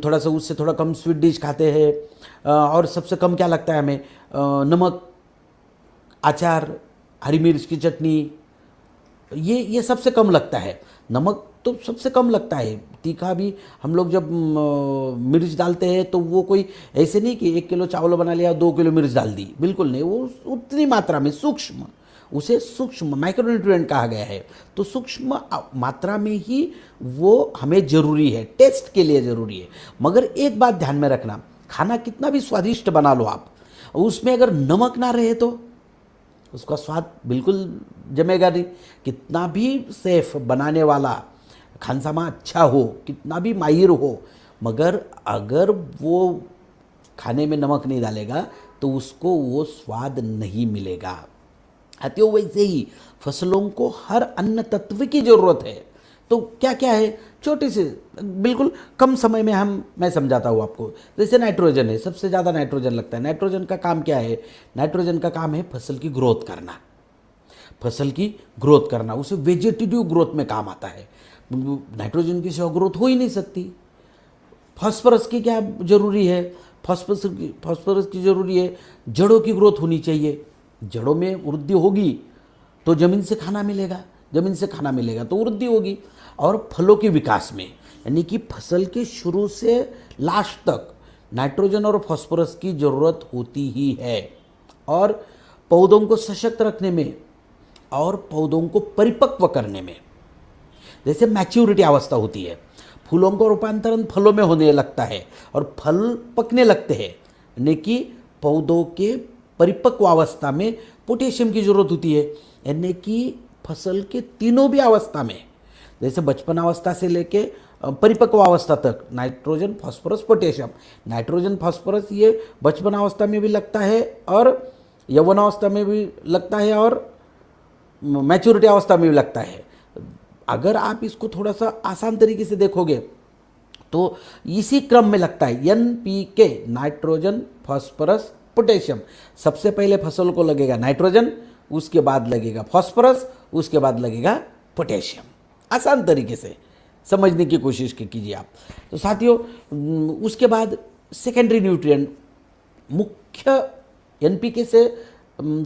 थोड़ा सा उससे थोड़ा कम स्वीट डिश खाते हैं, और सबसे कम क्या लगता है हमें, नमक, अचार, हरी मिर्च की चटनी, ये सबसे कम लगता है। नमक तो सबसे कम लगता है। तीखा भी हम लोग जब मिर्च डालते हैं तो वो कोई ऐसे नहीं कि 1 किलो चावल बना लिया 2 किलो मिर्च डाल दी, बिल्कुल नहीं, वो उतनी मात्रा में सूक्ष्म, उसे सूक्ष्म माइक्रोन्यूट्रिएंट कहा गया है। तो सूक्ष्म मात्रा में ही वो हमें ज़रूरी है, टेस्ट के लिए ज़रूरी है। मगर एक बात ध्यान में रखना, खाना कितना भी स्वादिष्ट बना लो आप, उसमें अगर नमक ना रहे तो उसका स्वाद बिल्कुल जमेगा नहीं। कितना भी सेफ बनाने वाला खानसामा अच्छा हो, कितना भी माहिर हो, मगर अगर वो खाने में नमक नहीं डालेगा तो उसको वो स्वाद नहीं मिलेगा। अतः वैसे ही फसलों को हर अन्न तत्व की ज़रूरत है। तो क्या क्या है, छोटे से बिल्कुल कम समय में मैं समझाता हूँ आपको। जैसे नाइट्रोजन है, सबसे ज़्यादा नाइट्रोजन लगता है। नाइट्रोजन का काम क्या है, नाइट्रोजन का काम है फसल की ग्रोथ करना, फसल की ग्रोथ करना, उसे वेजिटेटिव ग्रोथ में काम आता है। नाइट्रोजन की सिवा ग्रोथ हो ही नहीं सकती। फास्फोरस की क्या जरूरी है, फास्फोरस की जरूरी है, जड़ों की ग्रोथ होनी चाहिए, जड़ों में वृद्धि होगी तो जमीन से खाना मिलेगा, जमीन से खाना मिलेगा तो वृद्धि होगी। और फलों के विकास में, यानी कि फसल के शुरू से लास्ट तक नाइट्रोजन और फास्फोरस की ज़रूरत होती ही है। और पौधों को सशक्त रखने में और पौधों को परिपक्व करने में, जैसे मैच्योरिटी अवस्था होती है, फूलों का रूपांतरण फलों में होने लगता है और फल पकने लगते हैं, यानी कि पौधों के परिपक्व अवस्था में पोटेशियम की जरूरत होती है। यानी कि फसल के तीनों भी अवस्था में, जैसे बचपन अवस्था से लेके परिपक्व अवस्था तक nitrogen phosphorus potassium, nitrogen phosphorus ये बचपन अवस्था में भी लगता है और यौवन अवस्था में भी लगता है और मैच्योरिटी अवस्था में भी लगता है। अगर आप इसको थोड़ा सा आसान तरीके से देखोगे तो इसी क्रम में लगता है NPK, नाइट्रोजन फास्फोरस पोटेशियम। सबसे पहले फसल को लगेगा नाइट्रोजन, उसके बाद लगेगा फास्फोरस, उसके बाद लगेगा पोटेशियम। आसान तरीके से समझने की कोशिश कीजिए आप। तो साथियों, उसके बाद सेकेंडरी न्यूट्रिएंट मुख्य NPK से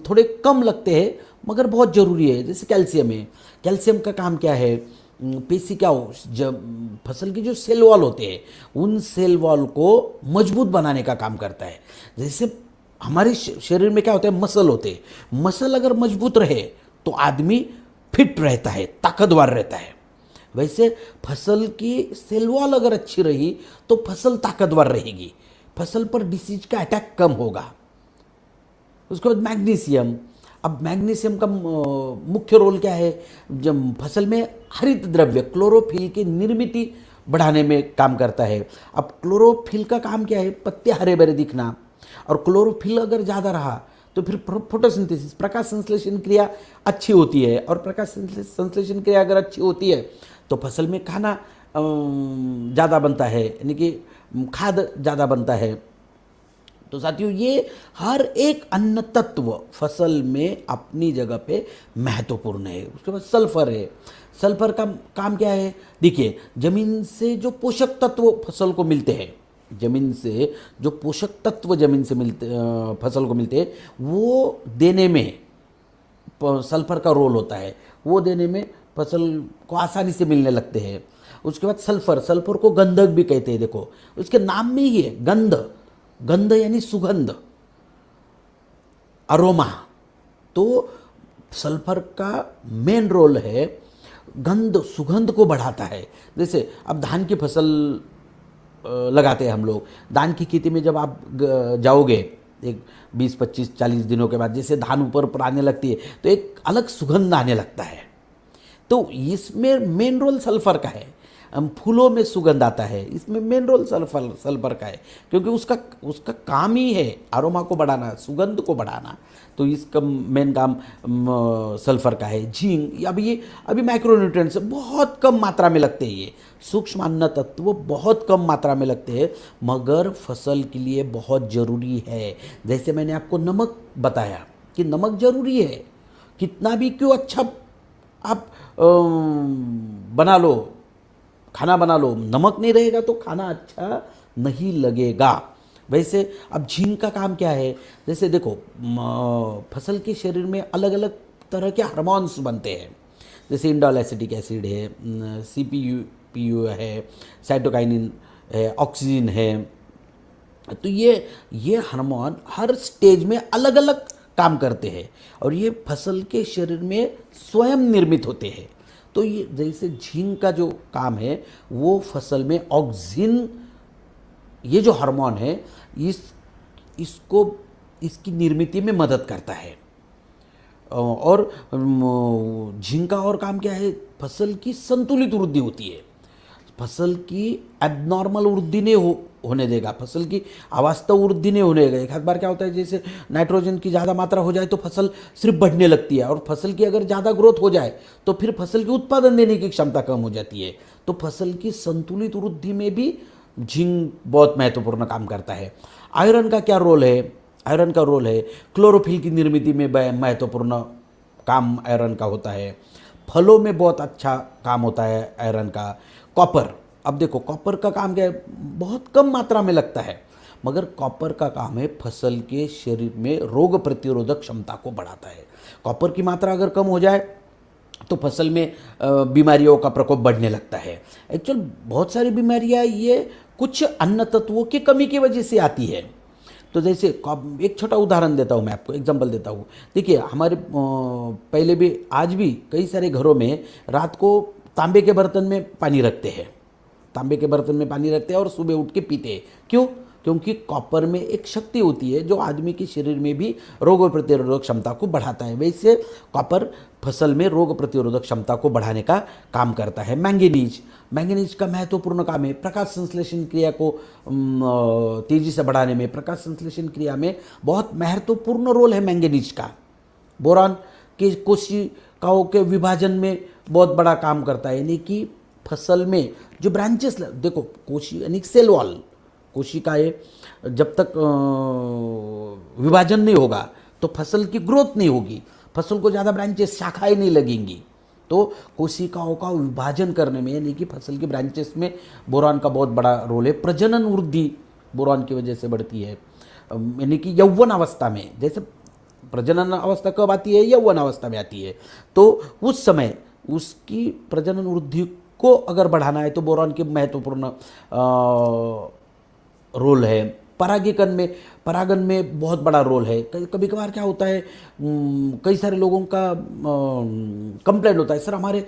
थोड़े कम लगते हैं मगर बहुत ज़रूरी है, जैसे कैल्शियम है। कैल्शियम का काम क्या है, पेशिकाओं, जब फसल के जो सेल वॉल होते हैं उन सेल वॉल को मजबूत बनाने का काम करता है। जैसे हमारे शरीर में क्या होता है, मसल होते हैं। मसल अगर मजबूत रहे तो आदमी फिट रहता है, ताकतवर रहता है। वैसे फसल की सेल वॉल अगर अच्छी रही तो फसल ताकतवर रहेगी, फसल पर डिसीज का अटैक कम होगा। उसके बाद मैग्नीशियम। अब मैग्नीशियम का मुख्य रोल क्या है, जब फसल में हरित द्रव्य क्लोरोफिल की निर्मित बढ़ाने में काम करता है। अब क्लोरोफिल का काम क्या है, पत्ते हरे भरे दिखना, और क्लोरोफिल अगर ज़्यादा रहा तो फिर फोटोसिंथेसिस, प्रकाश संश्लेषण क्रिया अच्छी होती है, और प्रकाश संश्लेषण क्रिया अगर अच्छी होती है तो फसल में खाना ज़्यादा बनता है, यानी कि खाद ज़्यादा बनता है। तो साथियों, ये हर एक अन्न तत्व फसल में अपनी जगह पे महत्वपूर्ण है। उसके बाद सल्फर है। सल्फर का काम क्या है, देखिए, जमीन से जो पोषक तत्व फसल को मिलते हैं, जमीन से जो पोषक तत्व जमीन से मिलते फसल को मिलते हैं वो देने में सल्फर का रोल होता है, वो देने में फसल को आसानी से मिलने लगते हैं। उसके बाद सल्फर, सल्फर को गंधक भी कहते हैं। देखो उसके नाम में ही है गंध, गंध यानी सुगंध, अरोमा। तो सल्फर का मेन रोल है, गंध सुगंध को बढ़ाता है। जैसे अब धान की फसल लगाते हैं हम लोग, धान की खेती में जब आप जाओगे एक 20, 25, 40 दिनों के बाद जैसे धान ऊपर आने लगती है तो एक अलग सुगंध आने लगता है। तो इसमें मेन रोल सल्फर का है। फूलों में सुगंध आता है, इसमें मेन रोल सल्फर का है, क्योंकि उसका काम ही है अरोमा को बढ़ाना, सुगंध को बढ़ाना। तो इसका मेन काम सल्फर का है। झिंक, अभी माइक्रोन्यूट्रिएंट्स बहुत कम मात्रा में लगते हैं, ये सूक्ष्म अन्न तत्व बहुत कम मात्रा में लगते हैं मगर फसल के लिए बहुत ज़रूरी है। जैसे मैंने आपको नमक बताया कि नमक ज़रूरी है, कितना भी क्यों अच्छा आप बना लो, खाना बना लो, नमक नहीं रहेगा तो खाना अच्छा नहीं लगेगा। वैसे अब झिंक का काम क्या है, जैसे देखो फसल के शरीर में अलग अलग तरह के हार्मोन्स बनते हैं, जैसे इंडोल एसिटिक एसिड है, CPU है, साइटोकाइनिन है, ऑक्सीजन है। तो ये हार्मोन हर स्टेज में अलग अलग काम करते हैं और ये फसल के शरीर में स्वयं निर्मित होते हैं। तो ये जैसे झिंक का जो काम है वो फसल में ऑक्सीजन, ये जो हार्मोन है इसको इसकी निर्मित में मदद करता है। और झिंक का और काम क्या है, फसल की संतुलित वृद्धि होती है, फसल की एबनॉर्मल वृद्धि नहीं होने देगा, फसल की अवास्तव वृद्धि नहीं होने देगा। एक आध बार क्या होता है, जैसे नाइट्रोजन की ज़्यादा मात्रा हो जाए तो फसल सिर्फ बढ़ने लगती है, और फसल की अगर ज़्यादा ग्रोथ हो जाए तो फिर फसल की उत्पादन देने की क्षमता कम हो जाती है। तो फसल की संतुलित वृद्धि में भी झिंक बहुत महत्वपूर्ण काम करता है। आयरन का क्या रोल है, आयरन का रोल है क्लोरोफिल की निर्मित में महत्वपूर्ण काम आयरन का होता है। फलों में बहुत अच्छा काम होता है आयरन का। कॉपर, अब देखो कॉपर का काम क्या है, बहुत कम मात्रा में लगता है मगर कॉपर का काम है फसल के शरीर में रोग प्रतिरोधक क्षमता को बढ़ाता है। कॉपर की मात्रा अगर कम हो जाए तो फसल में बीमारियों का प्रकोप बढ़ने लगता है। एक्चुअल बहुत सारी बीमारियां ये कुछ अन्न तत्वों की कमी की वजह से आती है। तो जैसे एक छोटा उदाहरण देता हूँ, मैं आपको एग्जांपल देता हूँ। देखिए हमारे पहले भी आज भी कई सारे घरों में रात को तांबे के बर्तन में पानी रखते हैं, तांबे के बर्तन में पानी रखते हैं और सुबह उठ के पीते हैं। क्यों? क्योंकि कॉपर में एक शक्ति होती है जो आदमी के शरीर में भी रोग प्रतिरोधक क्षमता को बढ़ाता है। वैसे कॉपर फसल में रोग प्रतिरोधक क्षमता को बढ़ाने का काम करता है। मैंगनीज, मैंगनीज का महत्वपूर्ण काम है प्रकाश संश्लेषण क्रिया को तेजी से बढ़ाने में। प्रकाश संश्लेषण क्रिया में बहुत महत्वपूर्ण रोल है मैंगनीज का। बोरान के कोशिकाओं के विभाजन में बहुत बड़ा काम करता है, यानी कि फसल में जो ब्रांचेस, देखो कोशी यानी सेल वॉल, कोशिकाएं जब तक विभाजन नहीं होगा तो फसल की ग्रोथ नहीं होगी, फसल को ज़्यादा ब्रांचेस शाखाएं नहीं लगेंगी। तो कोशिकाओं का विभाजन करने में यानी कि फसल की ब्रांचेस में बोरान का बहुत बड़ा रोल है। प्रजनन वृद्धि बोरान की वजह से बढ़ती है, यानी कि यौवन अवस्था में, जैसे प्रजनन अवस्था कब आती है, यौवन अवस्था में आती है, तो उस समय उसकी प्रजनन वृद्धि को अगर बढ़ाना है तो बोरान की महत्वपूर्ण रोल है। परागन में बहुत बड़ा रोल है। कभी कभार क्या होता है, कई सारे लोगों का कंप्लेंट होता है, सर हमारे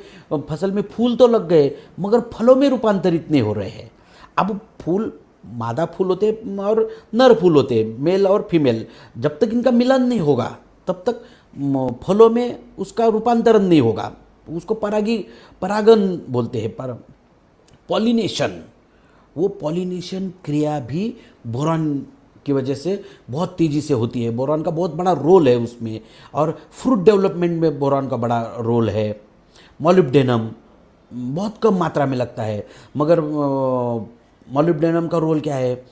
फसल में फूल तो लग गए मगर फलों में रूपांतरित नहीं हो रहे हैं। अब फूल, मादा फूल होते हैं और नर फूल होते हैं, मेल और फीमेल, जब तक इनका मिलन नहीं होगा तब तक फलों में उसका रूपांतरण नहीं होगा। उसको परागन बोलते हैं, पॉलिनेशन। वो पॉलिनेशन क्रिया भी बोरान की वजह से बहुत तेज़ी से होती है। बोरान का बहुत बड़ा रोल है उसमें। और फ्रूट डेवलपमेंट में बोरान का बड़ा रोल है। मॉलिब्डेनम बहुत कम मात्रा में लगता है, मगर मॉलिब्डेनम का रोल क्या है,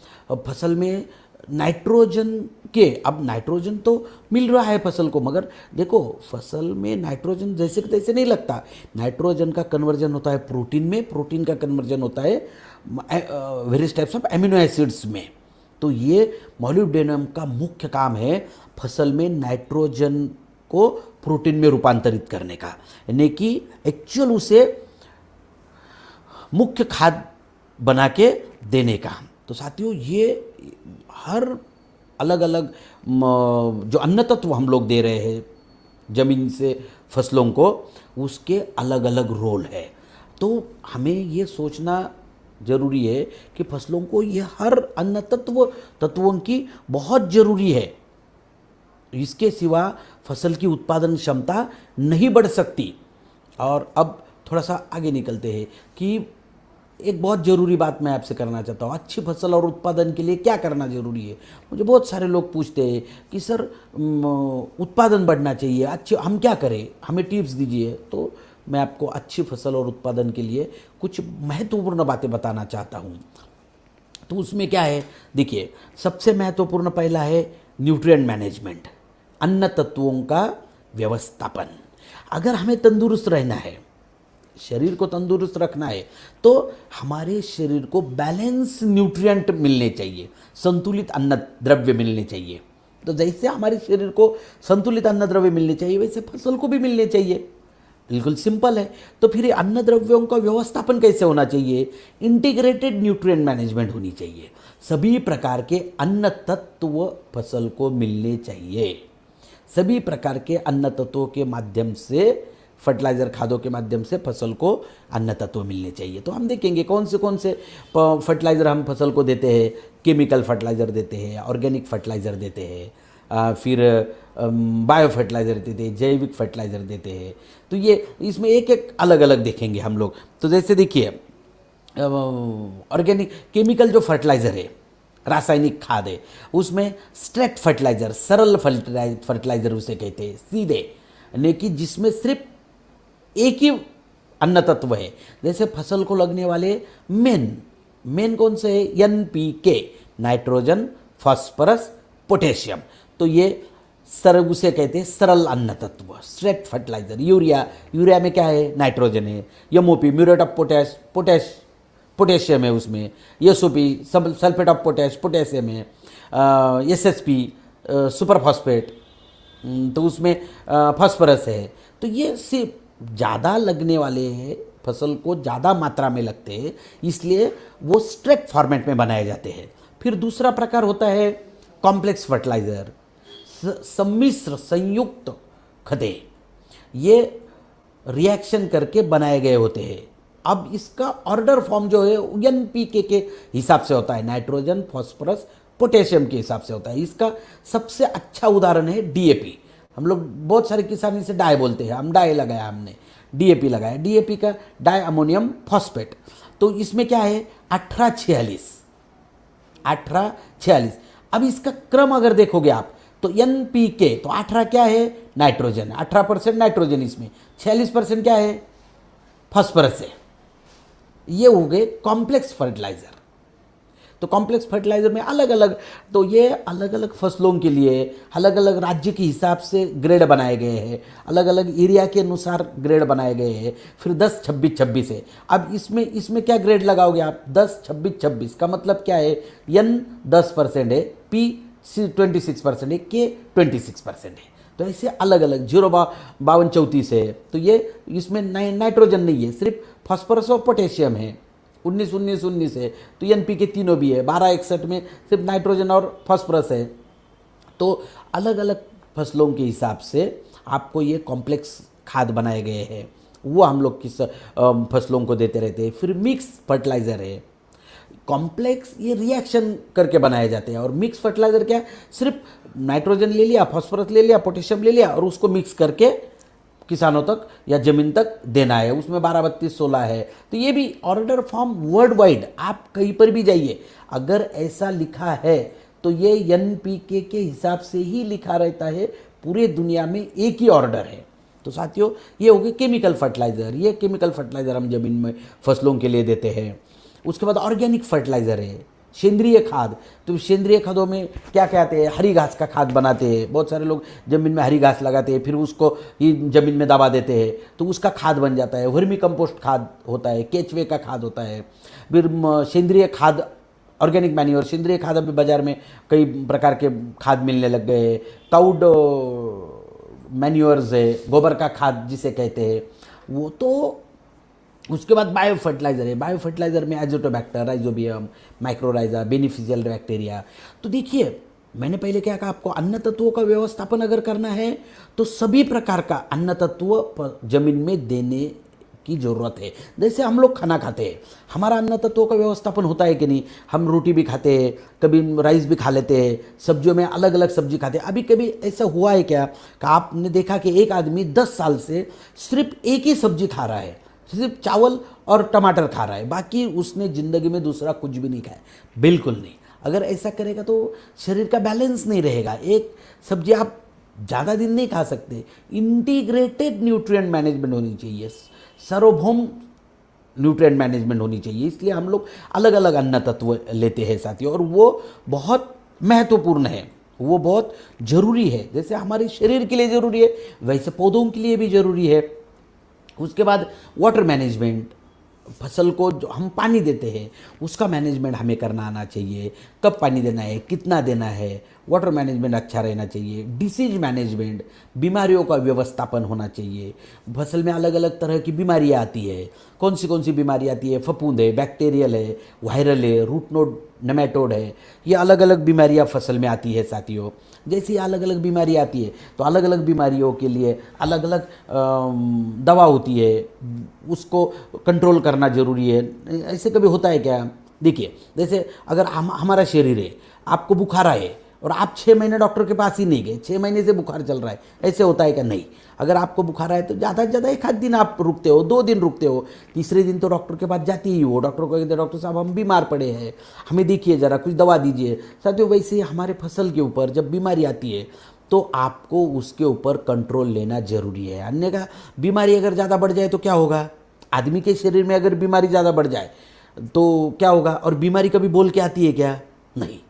फसल में नाइट्रोजन के, अब नाइट्रोजन तो मिल रहा है फसल को, मगर देखो फसल में नाइट्रोजन जैसे कि तैसे नहीं लगता। नाइट्रोजन का कन्वर्जन होता है प्रोटीन में, प्रोटीन का कन्वर्जन होता है various types of amino acids में। तो ये मॉलिब्डेनम का मुख्य काम है फसल में नाइट्रोजन को प्रोटीन में रूपांतरित करने का, यानी कि एक्चुअल उसे मुख्य खाद बना के देने का। तो साथियों, ये हर अलग अलग जो अन्न तत्व हम लोग दे रहे हैं जमीन से फसलों को, उसके अलग अलग रोल है। तो हमें ये सोचना जरूरी है कि फसलों को ये हर अन्न तत्वों की बहुत ज़रूरी है। इसके सिवा फसल की उत्पादन क्षमता नहीं बढ़ सकती। और अब थोड़ा सा आगे निकलते हैं कि एक बहुत ज़रूरी बात मैं आपसे करना चाहता हूँ, अच्छी फसल और उत्पादन के लिए क्या करना ज़रूरी है। मुझे बहुत सारे लोग पूछते हैं कि सर उत्पादन बढ़ना चाहिए, अच्छे हम क्या करें, हमें टिप्स दीजिए। तो मैं आपको अच्छी फसल और उत्पादन के लिए कुछ महत्वपूर्ण बातें बताना चाहता हूँ। तो उसमें क्या है, देखिए सबसे महत्वपूर्ण पहला है न्यूट्रिएंट मैनेजमेंट, अन्न तत्वों का व्यवस्थापन। अगर हमें तंदुरुस्त रहना है, शरीर को तंदुरुस्त रखना है, तो हमारे शरीर को बैलेंस न्यूट्रिएंट मिलने चाहिए, संतुलित अन्न द्रव्य मिलने चाहिए। तो जैसे हमारे शरीर को संतुलित अन्न द्रव्य मिलने चाहिए, वैसे फसल को भी मिलने चाहिए। बिल्कुल सिंपल है। तो फिर अन्न द्रव्यों का व्यवस्थापन कैसे होना चाहिए, इंटीग्रेटेड न्यूट्रिएंट मैनेजमेंट होनी चाहिए। सभी प्रकार के अन्न तत्व फसल को मिलने चाहिए। सभी प्रकार के अन्न तत्वों के माध्यम से, फर्टिलाइज़र खादों के माध्यम से फसल को अन्न तत्व मिलने चाहिए। तो हम देखेंगे कौन से फर्टिलाइज़र हम फसल को देते हैं। केमिकल फर्टिलाइज़र देते हैं, ऑर्गेनिक फर्टिलाइज़र देते हैं, फिर बायो फर्टिलाइज़र देते हैं, जैविक फर्टिलाइज़र देते हैं। तो ये इसमें एक एक अलग अलग देखेंगे हम लोग। तो जैसे देखिए ऑर्गेनिक केमिकल जो फर्टिलाइज़र है, रासायनिक खाद है, उसमें स्ट्रेट फर्टिलाइज़र, सरल फर्टिलाइज़र उसे कहते हैं, सीधे, यानी कि जिसमें सिर्फ एक ही अन्न तत्व है। जैसे फसल को लगने वाले मेन कौन से है, NPK, नाइट्रोजन, फास्फोरस, पोटेशियम। तो ये उसे कहते हैं सरल अन्न तत्व, स्ट्रेट फर्टिलाइजर। यूरिया में क्या है, नाइट्रोजन है। MOP, म्यूरेट ऑफ पोटेशियम है उसमें। SOP, सल्फेट ऑफ पोटेशियम है। SSP, सुपर फॉस्फेट, तो उसमें फास्फोरस है। तो ये सिर्फ ज़्यादा लगने वाले हैं, फसल को ज़्यादा मात्रा में लगते हैं, इसलिए वो स्ट्रेट फॉर्मेट में बनाए जाते हैं। फिर दूसरा प्रकार होता है कॉम्प्लेक्स फर्टिलाइज़र, सम्मिश्र संयुक्त खदे। ये रिएक्शन करके बनाए गए होते हैं। अब इसका ऑर्डर फॉर्म जो है NPK के हिसाब से होता है, नाइट्रोजन फॉस्फोरस पोटेशियम के हिसाब से होता है। इसका सबसे अच्छा उदाहरण है DAP। हम लोग बहुत सारे किसान इसे डाई बोलते हैं, हम डाई लगाया, हमने DAP लगाया। DAP का डाई अमोनियम फॉस्फेट, तो इसमें क्या है 1846। अब इसका क्रम अगर देखोगे आप तो NPK तो 18 क्या है नाइट्रोजन, 18% नाइट्रोजन, इसमें 46% क्या है फॉस्फोरस है। ये हो गए कॉम्प्लेक्स फर्टिलाइजर। तो कॉम्प्लेक्स फर्टिलाइजर में अलग अलग, तो ये अलग अलग फसलों के लिए अलग अलग राज्य के हिसाब से ग्रेड बनाए गए हैं, अलग अलग एरिया के अनुसार ग्रेड बनाए गए हैं। फिर 10 26 26 है। अब इसमें क्या ग्रेड लगाओगे आप 10 26 26 का मतलब क्या है, N 10% है, P 26% है, K 26% है। तो ऐसे अलग अलग 0 52 34 है। तो ये इसमें नाइट्रोजन नहीं है, सिर्फ फॉस्फोरस और पोटेशियम है। 19 19 19 है, तो NPK तीनों भी है। 12 61 में सिर्फ नाइट्रोजन और फॉस्फोरस है। तो अलग अलग फसलों के हिसाब से आपको ये कॉम्प्लेक्स खाद बनाए गए हैं, वो हम लोग किस फसलों को देते रहते हैं। फिर मिक्स फर्टिलाइज़र है। कॉम्प्लेक्स ये रिएक्शन करके बनाए जाते हैं, और मिक्स फर्टिलाइज़र क्या है, सिर्फ नाइट्रोजन ले लिया, फॉस्फोरस ले लिया, पोटेशियम ले लिया और उसको मिक्स करके किसानों तक या जमीन तक देना है। उसमें 12 32 16 है। तो ये भी ऑर्डर फॉर्म वर्ल्ड वाइड, आप कहीं पर भी जाइए अगर ऐसा लिखा है तो ये NPK के हिसाब से ही लिखा रहता है। पूरे दुनिया में एक ही ऑर्डर है। तो साथियों ये हो गए केमिकल फर्टिलाइज़र। ये केमिकल फर्टिलाइज़र हम जमीन में फसलों के लिए देते हैं। उसके बाद ऑर्गेनिक फर्टिलाइज़र है, सेंद्रीय खाद। तो सेंद्रीय खादों में क्या क्या आते हैं, हरी घास का खाद बनाते हैं। बहुत सारे लोग ज़मीन में हरी घास लगाते हैं, फिर उसको ही ज़मीन में दबा देते हैं, तो उसका खाद बन जाता है। वर्मी कंपोस्ट खाद होता है, केचुए का खाद होता है। फिर सेंद्रीय खाद, ऑर्गेनिक मैन्योर, सेंद्रीय खाद अभी बाज़ार में कई प्रकार के खाद मिलने लग गए हैं। काउड मैन्योर्स है, गोबर का खाद जिसे कहते हैं वो। तो उसके बाद बायो फर्टिलाइज़र है। बायो फर्टिलाइज़र में Azotobacter, rhizobium, mycorrhiza, beneficial bacteria. तो देखिए मैंने पहले क्या कहा, आपको अन्न तत्वों का व्यवस्थापन अगर करना है तो सभी प्रकार का अन्न तत्व जमीन में देने की ज़रूरत है। जैसे हम लोग खाना खाते हैं, हमारा अन्न तत्वों का व्यवस्थापन होता है कि नहीं। हम रोटी भी खाते हैं, कभी राइस भी खा लेते हैं, सब्जियों में अलग अलग सब्जी खाते हैं। अभी कभी ऐसा हुआ है क्या कि आपने देखा कि एक आदमी 10 साल से सिर्फ एक ही सब्जी खा रहा है, सिर्फ चावल और टमाटर खा रहा है, बाकी उसने ज़िंदगी में दूसरा कुछ भी नहीं खाया? बिल्कुल नहीं। अगर ऐसा करेगा तो शरीर का बैलेंस नहीं रहेगा। एक सब्जी आप ज़्यादा दिन नहीं खा सकते। इंटीग्रेटेड न्यूट्रिएंट मैनेजमेंट होनी चाहिए, सार्वभौम न्यूट्रिएंट मैनेजमेंट होनी चाहिए। इसलिए हम लोग अलग अलग अन्न तत्व लेते हैं साथियों, और वो बहुत महत्वपूर्ण है, वो बहुत ज़रूरी है। जैसे हमारे शरीर के लिए ज़रूरी है, वैसे पौधों के लिए भी ज़रूरी है। उसके बाद वाटर मैनेजमेंट, फसल को जो हम पानी देते हैं उसका मैनेजमेंट हमें करना आना चाहिए। कब पानी देना है, कितना देना है, वाटर मैनेजमेंट अच्छा रहना चाहिए। डिसीज मैनेजमेंट, बीमारियों का व्यवस्थापन होना चाहिए। फसल में अलग अलग तरह की बीमारियाँ आती है। कौन सी बीमारी आती है, फफूंद है, बैक्टीरियल है, वायरल है, रूट नोड नेमेटोड है। ये अलग अलग बीमारियाँ फसल में आती है साथियों। जैसे अलग अलग बीमारी आती है तो अलग अलग बीमारियों के लिए अलग अलग दवा होती है, उसको कंट्रोल करना ज़रूरी है। ऐसे कभी होता है क्या, देखिए जैसे अगर हमारा शरीर है, आपको बुखार आए और आप 6 महीने डॉक्टर के पास ही नहीं गए, 6 महीने से बुखार चल रहा है, ऐसे होता है क्या? नहीं। अगर आपको बुखार आए तो ज़्यादा से ज़्यादा 1 आध दिन आप रुकते हो, 2 दिन रुकते हो, तीसरे दिन तो डॉक्टर के पास जाते ही हो। डॉक्टर को कहते, डॉक्टर साहब हम बीमार पड़े हैं, हमें देखिए ज़रा, कुछ दवा दीजिए। साथियों वैसे ही हमारे फसल के ऊपर जब बीमारी आती है तो आपको उसके ऊपर कंट्रोल लेना जरूरी है। अन्यथा बीमारी अगर ज़्यादा बढ़ जाए तो क्या होगा, आदमी के शरीर में अगर बीमारी ज़्यादा बढ़ जाए तो क्या होगा? और बीमारी कभी बोल के आती है क्या? नहीं।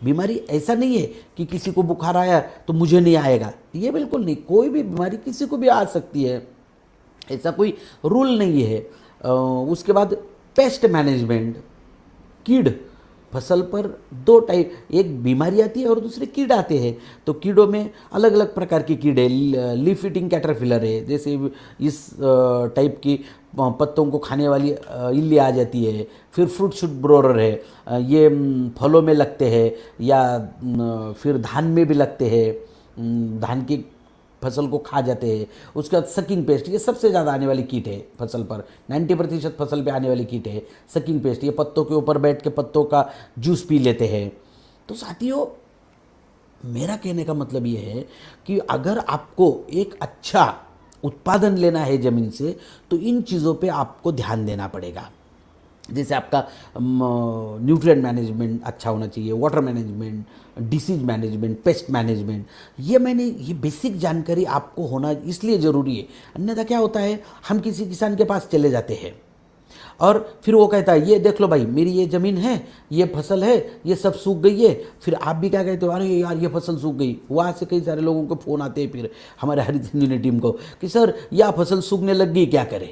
बीमारी ऐसा नहीं है कि किसी को बुखार आया तो मुझे नहीं आएगा, ये बिल्कुल नहीं। कोई भी बीमारी किसी को भी आ सकती है, ऐसा कोई रूल नहीं है। उसके बाद पेस्ट मैनेजमेंट, कीड़, फसल पर 2 टाइप, एक बीमारी आती है और दूसरे कीड़ आते हैं। तो कीड़ों में अलग अलग प्रकार के कीड़े, लीफ ईटिंग कैटरपिलर है, जैसे इस टाइप की पत्तों को खाने वाली इल्ली आ जाती है। फिर फ्रूट शूट ब्रोरर है, ये फलों में लगते हैं या फिर धान में भी लगते हैं। धान की फसल को खा जाते हैं। उसके बाद सकिंग पेस्ट, ये सबसे ज़्यादा आने वाली कीट है फसल पर, 90% फसल पे आने वाली कीट है सकिंग पेस्ट। ये पत्तों के ऊपर बैठ के पत्तों का जूस पी लेते हैं। तो साथियों, मेरा कहने का मतलब ये है कि अगर आपको एक अच्छा उत्पादन लेना है ज़मीन से, तो इन चीज़ों पे आपको ध्यान देना पड़ेगा। जैसे आपका न्यूट्रिएंट मैनेजमेंट अच्छा होना चाहिए, water management, disease management, pest management. ये बेसिक जानकारी आपको होना इसलिए ज़रूरी है। अन्यथा क्या होता है, हम किसी किसान के पास चले जाते हैं और फिर वो कहता है, ये देख लो भाई, मेरी ये ज़मीन है, ये फसल है, ये सब सूख गई है। फिर आप भी क्या कहते हो, अरे यार ये फसल सूख गई। वहाँ से कई सारे लोगों को फ़ोन आते हैं फिर हमारे हरित इंजीनियर टीम को कि सर यह फसल सूखने लग गई, क्या करें।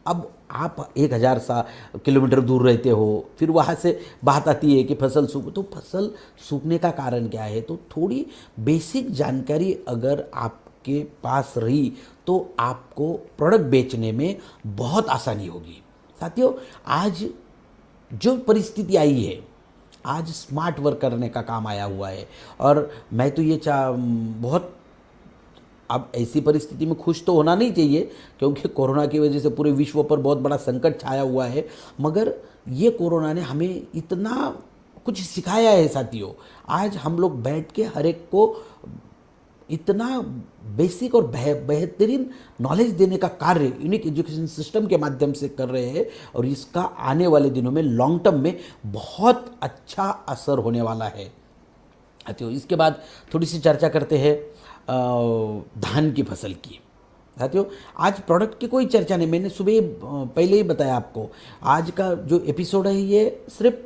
अब आप 1000 किलोमीटर दूर रहते हो, फिर वहाँ से बात आती है कि फसल सूख, तो फसल सूखने का कारण क्या है। तो थोड़ी बेसिक जानकारी अगर आपके पास रही तो आपको प्रोडक्ट बेचने में बहुत आसानी होगी। साथियों, आज जो परिस्थिति आई है, आज स्मार्ट वर्क करने का काम आया हुआ है। और मैं तो ये बहुत, अब ऐसी परिस्थिति में खुश तो होना नहीं चाहिए, क्योंकि कोरोना की वजह से पूरे विश्व पर बहुत बड़ा संकट छाया हुआ है। मगर ये कोरोना ने हमें इतना कुछ सिखाया है साथियों। आज हम लोग बैठ के हर एक को इतना बेसिक और बेहतरीन नॉलेज देने का कार्य यूनिक एजुकेशन सिस्टम के माध्यम से कर रहे हैं। और इसका आने वाले दिनों में लॉन्ग टर्म में बहुत अच्छा असर होने वाला है। साथियों, इसके बाद थोड़ी सी चर्चा करते हैं धान की फसल की। साथियों, आज प्रोडक्ट की कोई चर्चा नहीं, मैंने सुबह पहले ही बताया आपको। आज का जो एपिसोड है ये सिर्फ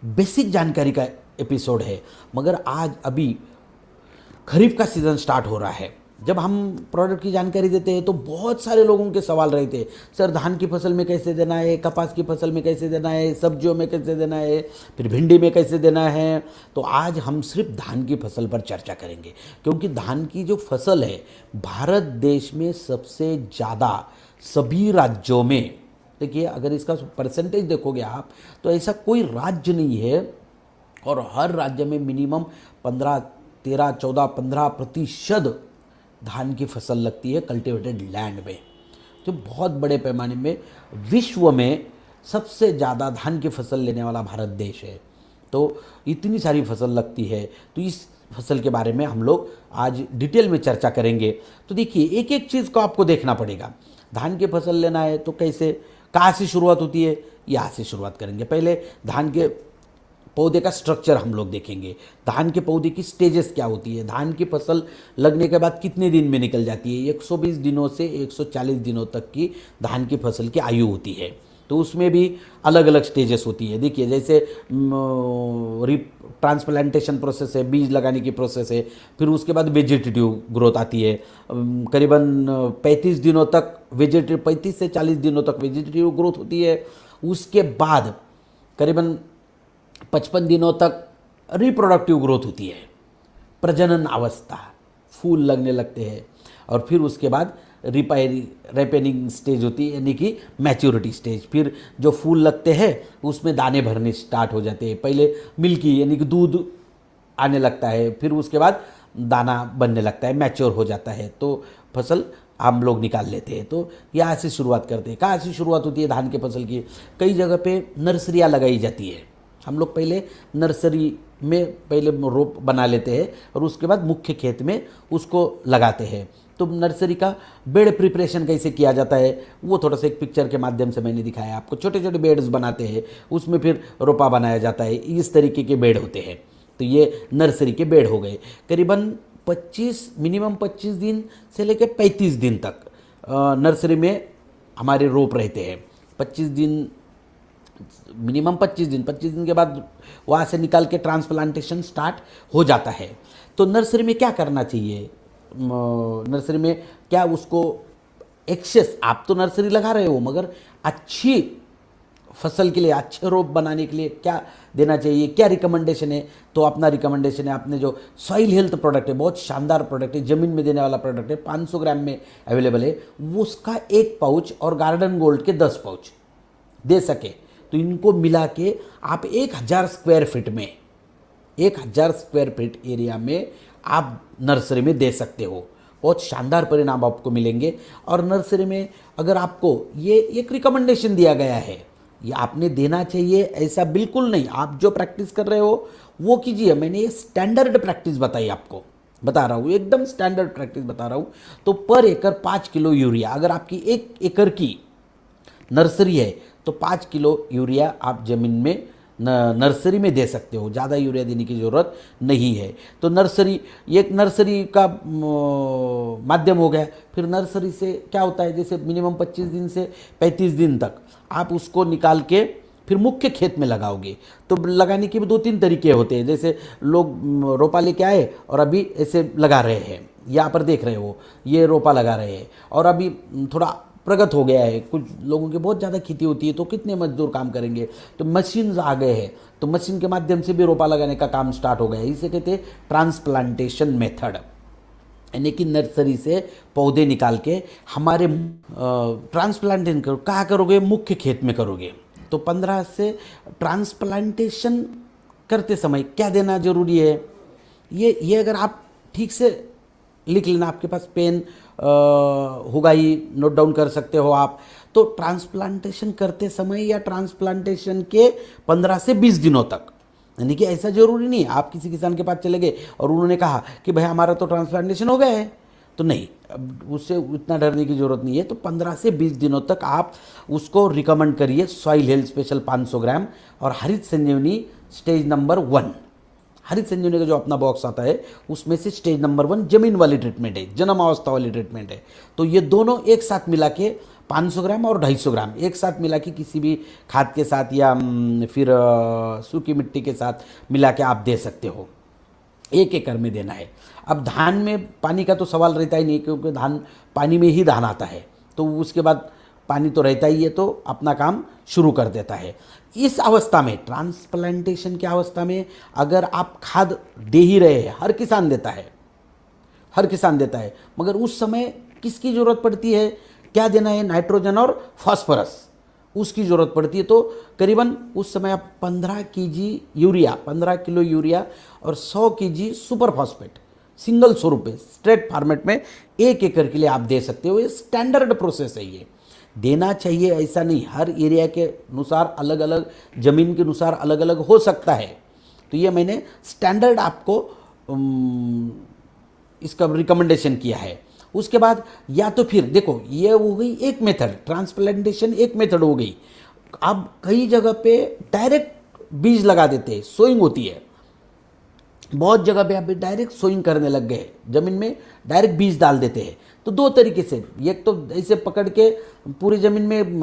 बेसिक जानकारी का एपिसोड है। मगर आज अभी खरीफ का सीज़न स्टार्ट हो रहा है। जब हम प्रोडक्ट की जानकारी देते हैं तो बहुत सारे लोगों के सवाल रहते हैं, सर धान की फसल में कैसे देना है, कपास की फसल में कैसे देना है, सब्जियों में कैसे देना है, फिर भिंडी में कैसे देना है। तो आज हम सिर्फ धान की फसल पर चर्चा करेंगे, क्योंकि धान की जो फसल है भारत देश में सबसे ज़्यादा सभी राज्यों में, देखिए अगर इसका परसेंटेज देखोगे आप तो ऐसा कोई राज्य नहीं है, और हर राज्य में मिनिमम 15, 13, 14, 15% धान की फसल लगती है कल्टिवेटेड लैंड में। तो बहुत बड़े पैमाने में विश्व में सबसे ज़्यादा धान की फसल लेने वाला भारत देश है। तो इतनी सारी फसल लगती है, तो इस फसल के बारे में हम लोग आज डिटेल में चर्चा करेंगे। तो देखिए, एक एक चीज़ को आपको देखना पड़ेगा। धान की फसल लेना है तो कैसे, कहाँ से शुरुआत होती है, यहाँ से शुरुआत करेंगे। पहले धान के पौधे का स्ट्रक्चर हम लोग देखेंगे, धान के पौधे की स्टेजेस क्या होती है, धान की फसल लगने के बाद कितने दिन में निकल जाती है। 120 दिनों से 140 दिनों तक की धान की फसल की आयु होती है। तो उसमें भी अलग अलग स्टेजेस होती है। देखिए, जैसे ट्रांसप्लांटेशन प्रोसेस है, बीज लगाने की प्रोसेस है, फिर उसके बाद वेजिटेटिव ग्रोथ आती है। करीबन 35 दिनों तक 35 से 40 दिनों तक वेजिटेटिव ग्रोथ होती है। उसके बाद करीबन 55 दिनों तक रिप्रोडक्टिव ग्रोथ होती है, प्रजनन अवस्था, फूल लगने लगते हैं। और फिर उसके बाद रिपेनिंग स्टेज होती है, यानी कि मैच्योरिटी स्टेज। फिर जो फूल लगते हैं उसमें दाने भरने स्टार्ट हो जाते हैं। पहले मिल्की यानी कि दूध आने लगता है, फिर उसके बाद दाना बनने लगता है, मैच्योर हो जाता है, तो फसल हम लोग निकाल लेते हैं। तो यहाँ से शुरुआत करते हैं। कहाँ से शुरुआत होती है धान के फसल की, कई जगह पे नर्सरियाँ लगाई जाती है। हम लोग पहले नर्सरी में पहले रोप बना लेते हैं और उसके बाद मुख्य खेत में उसको लगाते हैं। तो नर्सरी का बेड प्रिपरेशन कैसे किया जाता है वो थोड़ा सा एक पिक्चर के माध्यम से मैंने दिखाया आपको। छोटे छोटे बेड्स बनाते हैं, उसमें फिर रोपा बनाया जाता है, इस तरीके के बेड होते हैं। तो ये नर्सरी के बेड हो गए। करीबन 25 मिनिमम 25 दिन से लेकर 35 दिन तक नर्सरी में हमारे रोप रहते हैं। 25 दिन मिनिमम 25 दिन के बाद वहाँ से निकाल के ट्रांसप्लांटेशन स्टार्ट हो जाता है। तो नर्सरी में क्या करना चाहिए, नर्सरी में क्या उसको एक्सेस, आप तो नर्सरी लगा रहे हो मगर अच्छी फसल के लिए, अच्छे रोप बनाने के लिए क्या देना चाहिए, क्या रिकमेंडेशन है। तो अपना रिकमेंडेशन है, अपने जो सॉइल हेल्थ प्रोडक्ट है, बहुत शानदार प्रोडक्ट है, ज़मीन में देने वाला प्रोडक्ट है, 500 ग्राम में अवेलेबल है, वो उसका 1 पाउच और गार्डन गोल्ड के 10 पाउच दे सके। तो इनको मिला के आप 1000 स्क्वायर फीट में, 1000 स्क्वायर फीट एरिया में आप नर्सरी में दे सकते हो। बहुत शानदार परिणाम आपको मिलेंगे। और नर्सरी में अगर आपको ये एक रिकमेंडेशन दिया गया है, ये आपने देना चाहिए ऐसा बिल्कुल नहीं, आप जो प्रैक्टिस कर रहे हो वो कीजिए। मैंने ये स्टैंडर्ड प्रैक्टिस बताई आपको, बता रहा हूँ एकदम स्टैंडर्ड प्रैक्टिस बता रहा हूँ। तो पर एकड़ 5 किलो यूरिया, अगर आपकी 1 एकड़ की नर्सरी है तो 5 किलो यूरिया आप ज़मीन में नर्सरी में दे सकते हो, ज़्यादा यूरिया देने की ज़रूरत नहीं है। तो नर्सरी, एक नर्सरी का माध्यम हो गया। फिर नर्सरी से क्या होता है, जैसे मिनिमम 25 दिन से 35 दिन तक आप उसको निकाल के फिर मुख्य खेत में लगाओगे। तो लगाने के भी 2-3 तरीके होते हैं। जैसे लोग रोपा लेके आए और अभी ऐसे लगा रहे हैं, यहाँ पर देख रहे हो ये रोपा लगा रहे हैं, और अभी थोड़ा प्रगत हो गया है, कुछ लोगों की बहुत ज़्यादा खेती होती है तो कितने मजदूर काम करेंगे, तो मशीन आ गए हैं, तो मशीन के माध्यम से भी रोपा लगाने का काम स्टार्ट हो गया है। इसे कहते हैं ट्रांसप्लांटेशन मेथड, यानी कि नर्सरी से पौधे निकाल के हमारे ट्रांसप्लांटेशन करो। कहाँ करोगे, मुख्य खेत में करोगे। तो 15 से ट्रांसप्लांटेशन करते समय क्या देना जरूरी है, ये अगर आप ठीक से लिख लेना, आपके पास पेन होगा ही, नोट डाउन कर सकते हो आप। तो ट्रांसप्लांटेशन करते समय या ट्रांसप्लांटेशन के 15 से 20 दिनों तक, यानी कि ऐसा जरूरी नहीं आप किसी किसान के पास चले गए और उन्होंने कहा कि भाई हमारा तो ट्रांसप्लांटेशन हो गया है, तो नहीं, अब उससे इतना डरने की ज़रूरत नहीं है। तो 15 से 20 दिनों तक आप उसको रिकमेंड करिए। सॉइल हेल्थ स्पेशल 500 ग्राम और हरित संजीवनी स्टेज नंबर 1, हरित संजीवनी का जो अपना बॉक्स आता है उसमें से स्टेज नंबर 1 जमीन वाली ट्रीटमेंट है, जन्म अवस्था वाली ट्रीटमेंट है। तो ये दोनों एक साथ मिला के 500 ग्राम और 250 ग्राम एक साथ मिला के किसी भी खाद के साथ या फिर सूखी मिट्टी के साथ मिला के आप दे सकते हो। 1 एकड़ में देना है। अब धान में पानी का तो सवाल रहता ही नहीं, क्योंकि धान पानी में ही धान आता है, तो उसके बाद पानी तो रहता ही है, तो अपना काम शुरू कर देता है। इस अवस्था में, ट्रांसप्लांटेशन की अवस्था में अगर आप खाद दे ही रहे हैं, हर किसान देता है, हर किसान देता है, मगर उस समय किसकी ज़रूरत पड़ती है, क्या देना है, नाइट्रोजन और फास्फोरस, उसकी ज़रूरत पड़ती है। तो करीबन उस समय आप 15 केजी यूरिया, 15 किलो यूरिया और 100 केजी सुपर फॉस्फेट सिंगल स्वरूप में स्ट्रेट फॉर्मेट में 1 एकड़ के लिए आप दे सकते हो। ये स्टैंडर्ड प्रोसेस है, ये देना चाहिए ऐसा नहीं, हर एरिया के अनुसार अलग अलग, ज़मीन के अनुसार अलग अलग हो सकता है। तो ये मैंने स्टैंडर्ड आपको इसका रिकमेंडेशन किया है। उसके बाद या तो फिर देखो, ये हो गई एक मेथड, ट्रांसप्लांटेशन एक मेथड हो गई। अब कई जगह पे डायरेक्ट बीज लगा देते हैं, सोइंग होती है, बहुत जगह पे अभी डायरेक्ट सोइंग करने लग गए, जमीन में डायरेक्ट बीज डाल देते हैं। तो 2 तरीके से, एक तो ऐसे पकड़ के पूरी ज़मीन में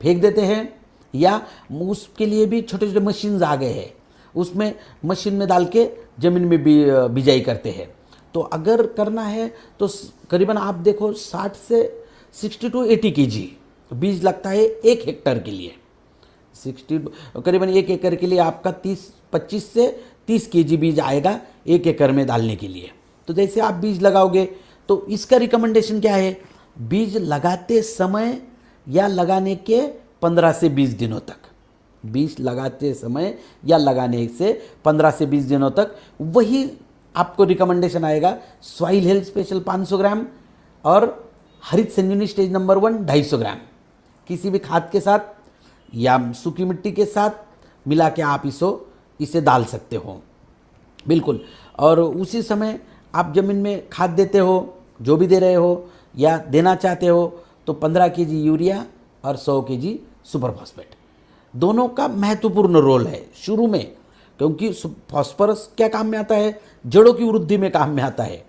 फेंक देते हैं, या उसके लिए भी छोटे छोटे मशीन्स आ गए हैं, उसमें मशीन में डाल के ज़मीन में बिजाई करते हैं। तो अगर करना है तो करीबन आप देखो 60 से 60 टू 80 केजी बीज लगता है 1 हेक्टेयर के लिए। 60 करीबन 1 एकड़ के लिए आपका 25 से 30 केजी बीज आएगा 1 एकड़ में डालने के लिए। तो जैसे आप बीज लगाओगे, तो इसका रिकमेंडेशन क्या है, बीज लगाते समय या लगाने के 15 से 20 दिनों तक, बीज लगाते समय या लगाने से 15 से 20 दिनों तक वही आपको रिकमेंडेशन आएगा। सॉइल हेल्थ स्पेशल 500 ग्राम और हरित संजीवनी स्टेज नंबर 1 250 ग्राम किसी भी खाद के साथ या सूखी मिट्टी के साथ मिला के आप इसे डाल सकते हो, बिल्कुल। और उसी समय आप ज़मीन में खाद देते हो, जो भी दे रहे हो या देना चाहते हो, तो 15 केजी यूरिया और 100 केजी सुपर फॉस्फेट, दोनों का महत्वपूर्ण रोल है शुरू में, क्योंकि फॉस्फोरस क्या काम में आता है, जड़ों की वृद्धि में काम में आता है।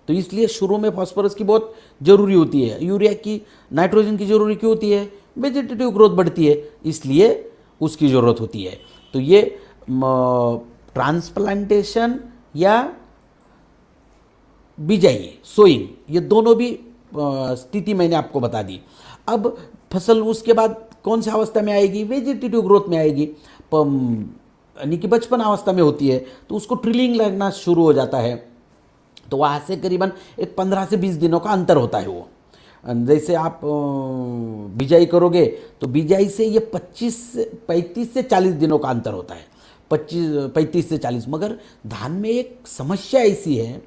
तो इसलिए शुरू में फॉस्फोरस की बहुत ज़रूरी होती है। यूरिया की, नाइट्रोजन की ज़रूरी क्यों होती है, वेजिटेटिव ग्रोथ बढ़ती है, इसलिए उसकी ज़रूरत होती है। तो ये ट्रांसप्लांटेशन या बिजाई, सोइंग, ये दोनों भी स्थिति मैंने आपको बता दी। अब फसल उसके बाद कौन सी अवस्था में आएगी, वेजिटेटिव ग्रोथ में आएगी, यानी कि बचपन अवस्था में होती है, तो उसको ट्रिलिंग लगना शुरू हो जाता है। तो वहाँ से करीबन एक 15 से 20 दिनों का अंतर होता है। वो जैसे आप बिजाई करोगे तो बिजाई से ये 35 से 40 दिनों का अंतर होता है, 35 से 40। मगर धान में एक समस्या ऐसी है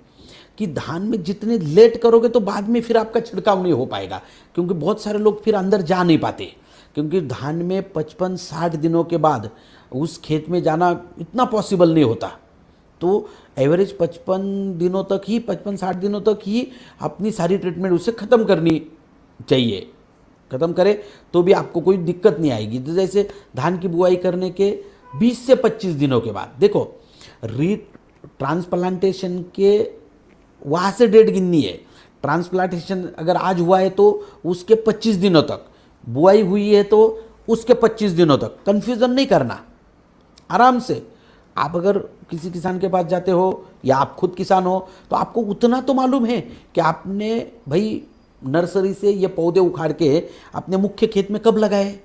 कि धान में जितने लेट करोगे तो बाद में फिर आपका छिड़काव नहीं हो पाएगा, क्योंकि बहुत सारे लोग फिर अंदर जा नहीं पाते, क्योंकि धान में 55-60 दिनों के बाद उस खेत में जाना इतना पॉसिबल नहीं होता। तो एवरेज 55-60 दिनों तक ही अपनी सारी ट्रीटमेंट उसे ख़त्म करनी चाहिए। ख़त्म करे तो भी आपको कोई दिक्कत नहीं आएगी। तो जैसे धान की बुआई करने के 20 से 25 दिनों के बाद देखो, ट्रांसप्लांटेशन के वहाँ से डेट गिननी है। ट्रांसप्लांटेशन अगर आज हुआ है तो उसके 25 दिनों तक, बुआई हुई है तो उसके 25 दिनों तक, कन्फ्यूज़न नहीं करना। आराम से आप अगर किसी किसान के पास जाते हो या आप खुद किसान हो तो आपको उतना तो मालूम है कि आपने भाई नर्सरी से ये पौधे उखाड़ के अपने मुख्य खेत में कब लगाए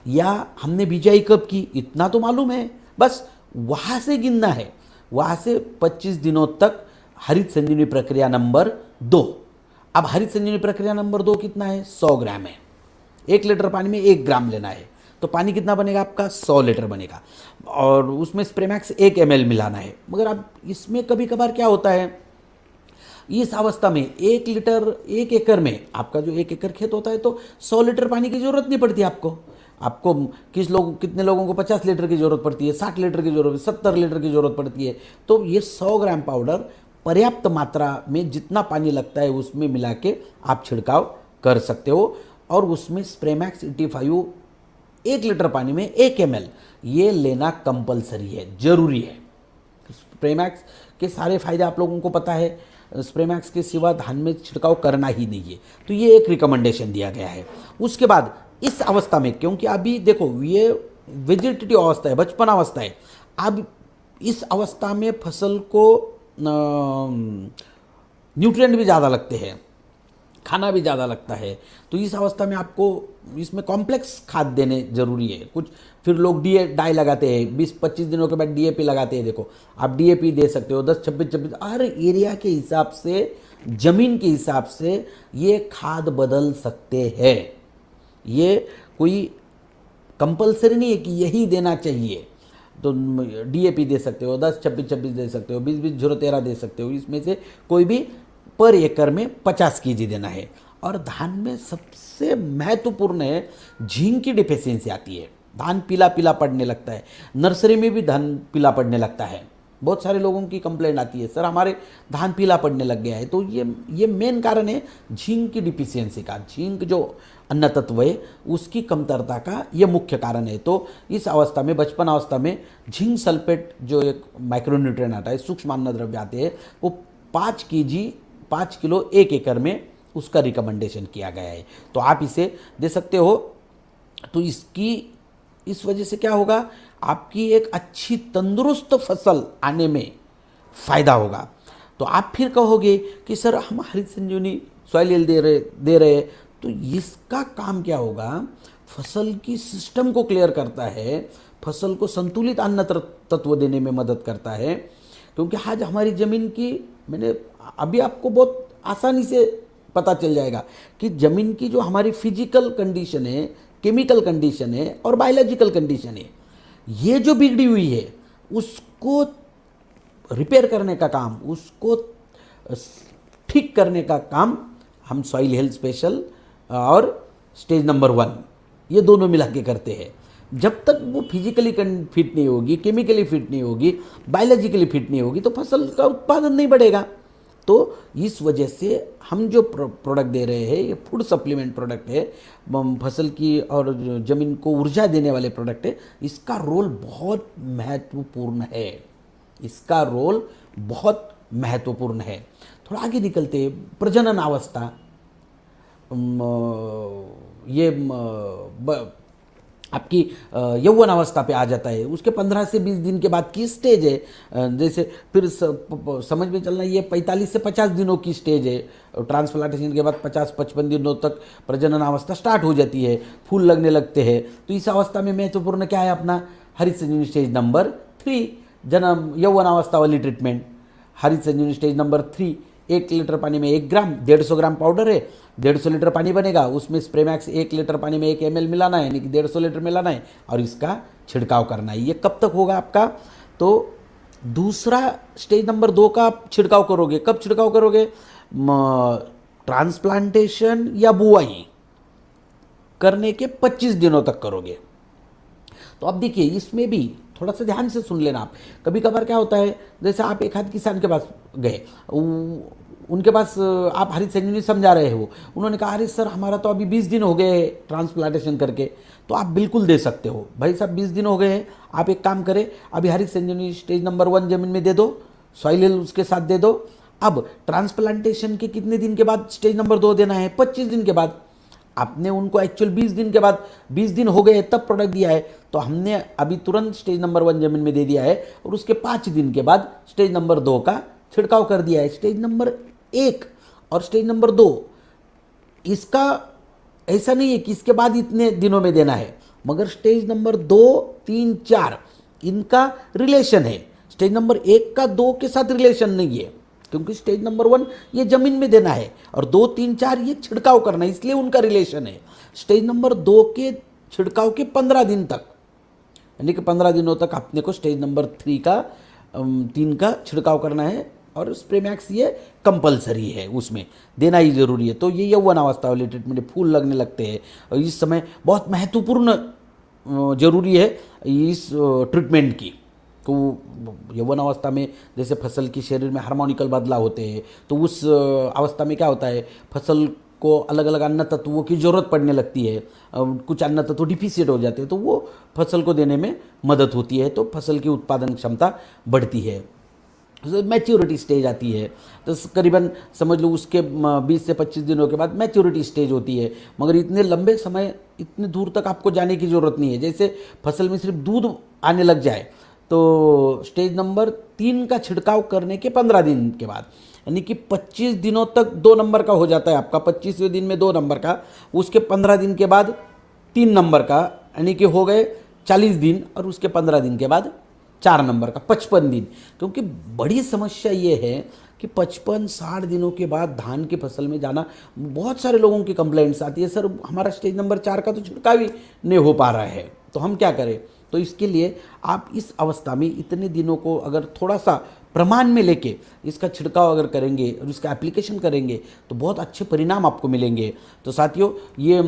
या हमने बिजाई कब की, इतना तो मालूम है। बस वहाँ से गिनना है, वहाँ से 25 दिनों तक हरित संजीवनी प्रक्रिया नंबर 2। अब हरित संजीवनी प्रक्रिया नंबर 2 कितना है? 100 ग्राम है। 1 लीटर पानी में 1 ग्राम लेना है, तो पानी कितना बनेगा आपका? 100 लीटर बनेगा, और उसमें स्प्रेमैक्स 1 ml मिलाना है। मगर अब इसमें कभी कभार क्या होता है, इस अवस्था में 1 लीटर 1 एकड़ में, आपका जो 1 एकड़ खेत होता है तो 100 लीटर पानी की ज़रूरत नहीं पड़ती आपको कितने लोगों को 50 लीटर की ज़रूरत पड़ती है, 60 लीटर की ज़रूरत, 70 लीटर की ज़रूरत पड़ती है। तो ये 100 ग्राम पाउडर पर्याप्त मात्रा में जितना पानी लगता है उसमें मिला के आप छिड़काव कर सकते हो। और उसमें स्प्रेमैक्स 85 1 लीटर पानी में 1 ml ये लेना कंपलसरी है, ज़रूरी है। स्प्रेमैक्स के सारे फायदे आप लोगों को पता है, स्प्रेमैक्स के सिवा धान में छिड़काव करना ही नहीं है, तो ये एक रिकमेंडेशन दिया गया है। उसके बाद इस अवस्था में, क्योंकि अभी देखो ये वेजिटेटिव अवस्था है, बचपन अवस्था है, अब इस अवस्था में फसल को न्यूट्रिएंट भी ज़्यादा लगते हैं, खाना भी ज़्यादा लगता है। तो इस अवस्था में आपको इसमें कॉम्प्लेक्स खाद देने ज़रूरी है। कुछ फिर लोग डाई लगाते हैं, 20-25 दिनों के बाद डीएपी लगाते हैं। देखो आप डीएपी दे सकते हो 10-26 हर एरिया के हिसाब से, ज़मीन के हिसाब से ये खाद बदल सकते हैं। ये कोई कंपलसरी नहीं है कि यही देना चाहिए। तो डीएपी दे सकते हो, 10-26-26 दे सकते हो, 20-20-0-13 दे सकते हो। इसमें से कोई भी पर एकड़ में 50 kg देना है। और धान में सबसे महत्वपूर्ण है, झिंक की डिफिशियंसी आती है, धान पीला पीला पड़ने लगता है। नर्सरी में भी धान पीला पड़ने लगता है। बहुत सारे लोगों की कंप्लेंट आती है, सर हमारे धान पीला पड़ने लग गया है। तो ये मेन कारण है झिंक की डिफिशियंसी का। झिंक जो अन्न तत्व है उसकी कमतरता का ये मुख्य कारण है। तो इस अवस्था में, बचपन अवस्था में, झिंक सल्फेट जो एक माइक्रोन्यूट्रिएंट आता है, सूक्ष्म अन्न द्रव्य आते हैं, वो 5 किलो 1 एकड़ में उसका रिकमेंडेशन किया गया है। तो आप इसे दे सकते हो। तो इस वजह से क्या होगा, आपकी एक अच्छी तंदुरुस्त फसल आने में फ़ायदा होगा। तो आप फिर कहोगे कि सर हम हरित संजीवनी सॉइल हेल्थ दे रहे, तो इसका काम क्या होगा? फसल की सिस्टम को क्लियर करता है, फसल को संतुलित अन्न तत्व देने में मदद करता है। क्योंकि आज हमारी ज़मीन की, मैंने अभी आपको बहुत आसानी से पता चल जाएगा कि ज़मीन की जो हमारी फिजिकल कंडीशन है, केमिकल कंडीशन है और बायोलॉजिकल कंडीशन है, ये जो बिगड़ी हुई है उसको रिपेयर करने का काम, उसको ठीक करने का काम हम सॉइल हेल्थ स्पेशल और स्टेज नंबर 1 ये दोनों मिला के करते हैं। जब तक वो फिजिकली फिट नहीं होगी, केमिकली फिट नहीं होगी, बायोलॉजिकली फिट नहीं होगी, तो फसल का उत्पादन नहीं बढ़ेगा। तो इस वजह से हम जो प्रोडक्ट दे रहे हैं ये फूड सप्लीमेंट प्रोडक्ट है, फसल की और ज़मीन को ऊर्जा देने वाले प्रोडक्ट है। इसका रोल बहुत महत्वपूर्ण है, इसका रोल बहुत महत्वपूर्ण है। थोड़ा आगे निकलते हैं, प्रजनन अवस्था, ये आपकी यौवन अवस्था पे आ जाता है। उसके 15 से 20 दिन के बाद की स्टेज है। जैसे फिर समझ में चलना, ये 45 से 50 दिनों की स्टेज है। ट्रांसप्लांटेशन के बाद 50-55 दिनों तक प्रजनन अवस्था स्टार्ट हो जाती है, फूल लगने लगते हैं। तो इस अवस्था में महत्वपूर्ण क्या है अपना हरित संजीवनी स्टेज नंबर 3, जन्म यौवन अवस्था वाली ट्रीटमेंट। हरित संजीवनी स्टेज नंबर 3, 1 लीटर पानी में 1 ग्राम, 150 ग्राम पाउडर है, 150 लीटर पानी बनेगा, उसमें स्प्रेमैक्स 1 लीटर पानी में 1 ml मिलाना है, यानी कि 150 लीटर मिलाना है और इसका छिड़काव करना है। ये कब तक होगा आपका? तो दूसरा स्टेज नंबर 2 का आप छिड़काव करोगे, कब छिड़काव करोगे? ट्रांसप्लांटेशन या बुआई करने के 25 दिनों तक करोगे। तो अब देखिए इसमें भी थोड़ा सा ध्यान से सुन लेना आप। कभी कभार क्या होता है, जैसे आप एक आध किसान के पास गए, उनके पास आप हरित संजीवनी समझा रहे हो, उन्होंने कहा अरे सर हमारा तो अभी 20 दिन हो गए ट्रांसप्लांटेशन करके। तो आप बिल्कुल दे सकते हो, भाई साहब 20 दिन हो गए हैं, आप एक काम करें अभी हरित संजीवनी स्टेज नंबर 1 जमीन में दे दो, सॉइल हेल्थ उसके साथ दे दो। अब ट्रांसप्लांटेशन के कितने दिन के बाद स्टेज नंबर 2 देना है? 25 दिन के बाद। आपने उनको एक्चुअल 20 दिन के बाद, 20 दिन हो गए तब प्रोडक्ट दिया है, तो हमने अभी तुरंत स्टेज नंबर 1 जमीन में दे दिया है और उसके 5 दिन के बाद स्टेज नंबर 2 का छिड़काव कर दिया है। स्टेज नंबर 1 और स्टेज नंबर 2 इसका ऐसा नहीं है कि इसके बाद इतने दिनों में देना है, मगर स्टेज नंबर 2, 3, 4 इनका रिलेशन है। स्टेज नंबर 1 का 2 के साथ रिलेशन नहीं है, क्योंकि स्टेज नंबर 1 ये जमीन में देना है और 2, 3, 4 ये छिड़काव करना है, इसलिए उनका रिलेशन है। स्टेज नंबर 2 के छिड़काव के 15 दिन तक, यानी कि 15 दिनों तक अपने को स्टेज नंबर 3 का छिड़काव करना है और स्प्रे मैक्स ये कंपलसरी है, उसमें देना ही जरूरी है। तो ये यौवन अवस्था वाले ट्रीटमेंट, फूल लगने लगते हैं और इस समय बहुत महत्वपूर्ण जरूरी है इस ट्रीटमेंट की। तो यौवन अवस्था में जैसे फसल के शरीर में हार्मोनिकल बदलाव होते हैं, तो उस अवस्था में क्या होता है, फसल को अलग अलग अन्न तत्वों की ज़रूरत पड़ने लगती है, कुछ अन्न तत्व डिफिशिएंट हो जाते हैं, तो वो फसल को देने में मदद होती है, तो फसल की उत्पादन क्षमता बढ़ती है। मैच्योरिटी स्टेज आती है, तो करीबन समझ लो उसके 20 से 25 दिनों के बाद मैच्योरिटी स्टेज होती है। मगर इतने लंबे समय, इतने दूर तक आपको जाने की ज़रूरत नहीं है। जैसे फसल में सिर्फ दूध आने लग जाए तो स्टेज नंबर 3 का छिड़काव करने के 15 दिन के बाद, यानी कि 25 दिनों तक 2 नंबर का हो जाता है आपका, 25वें दिन में 2 नंबर का, उसके 15 दिन के बाद 3 नंबर का, यानी कि हो गए 40 दिन, और उसके 15 दिन के बाद 4 नंबर का, 55 दिन। क्योंकि बड़ी समस्या ये है कि 55-60 दिनों के बाद धान की फसल में जाना, बहुत सारे लोगों की कंप्लेंट्स आती है, सर हमारा स्टेज नंबर 4 का तो छिड़काव ही नहीं हो पा रहा है, तो हम क्या करें? तो इसके लिए आप इस अवस्था में इतने दिनों को अगर थोड़ा सा प्रमाण में लेके इसका छिड़काव अगर करेंगे और इसका एप्लीकेशन करेंगे तो बहुत अच्छे परिणाम आपको मिलेंगे। तो साथियों, ये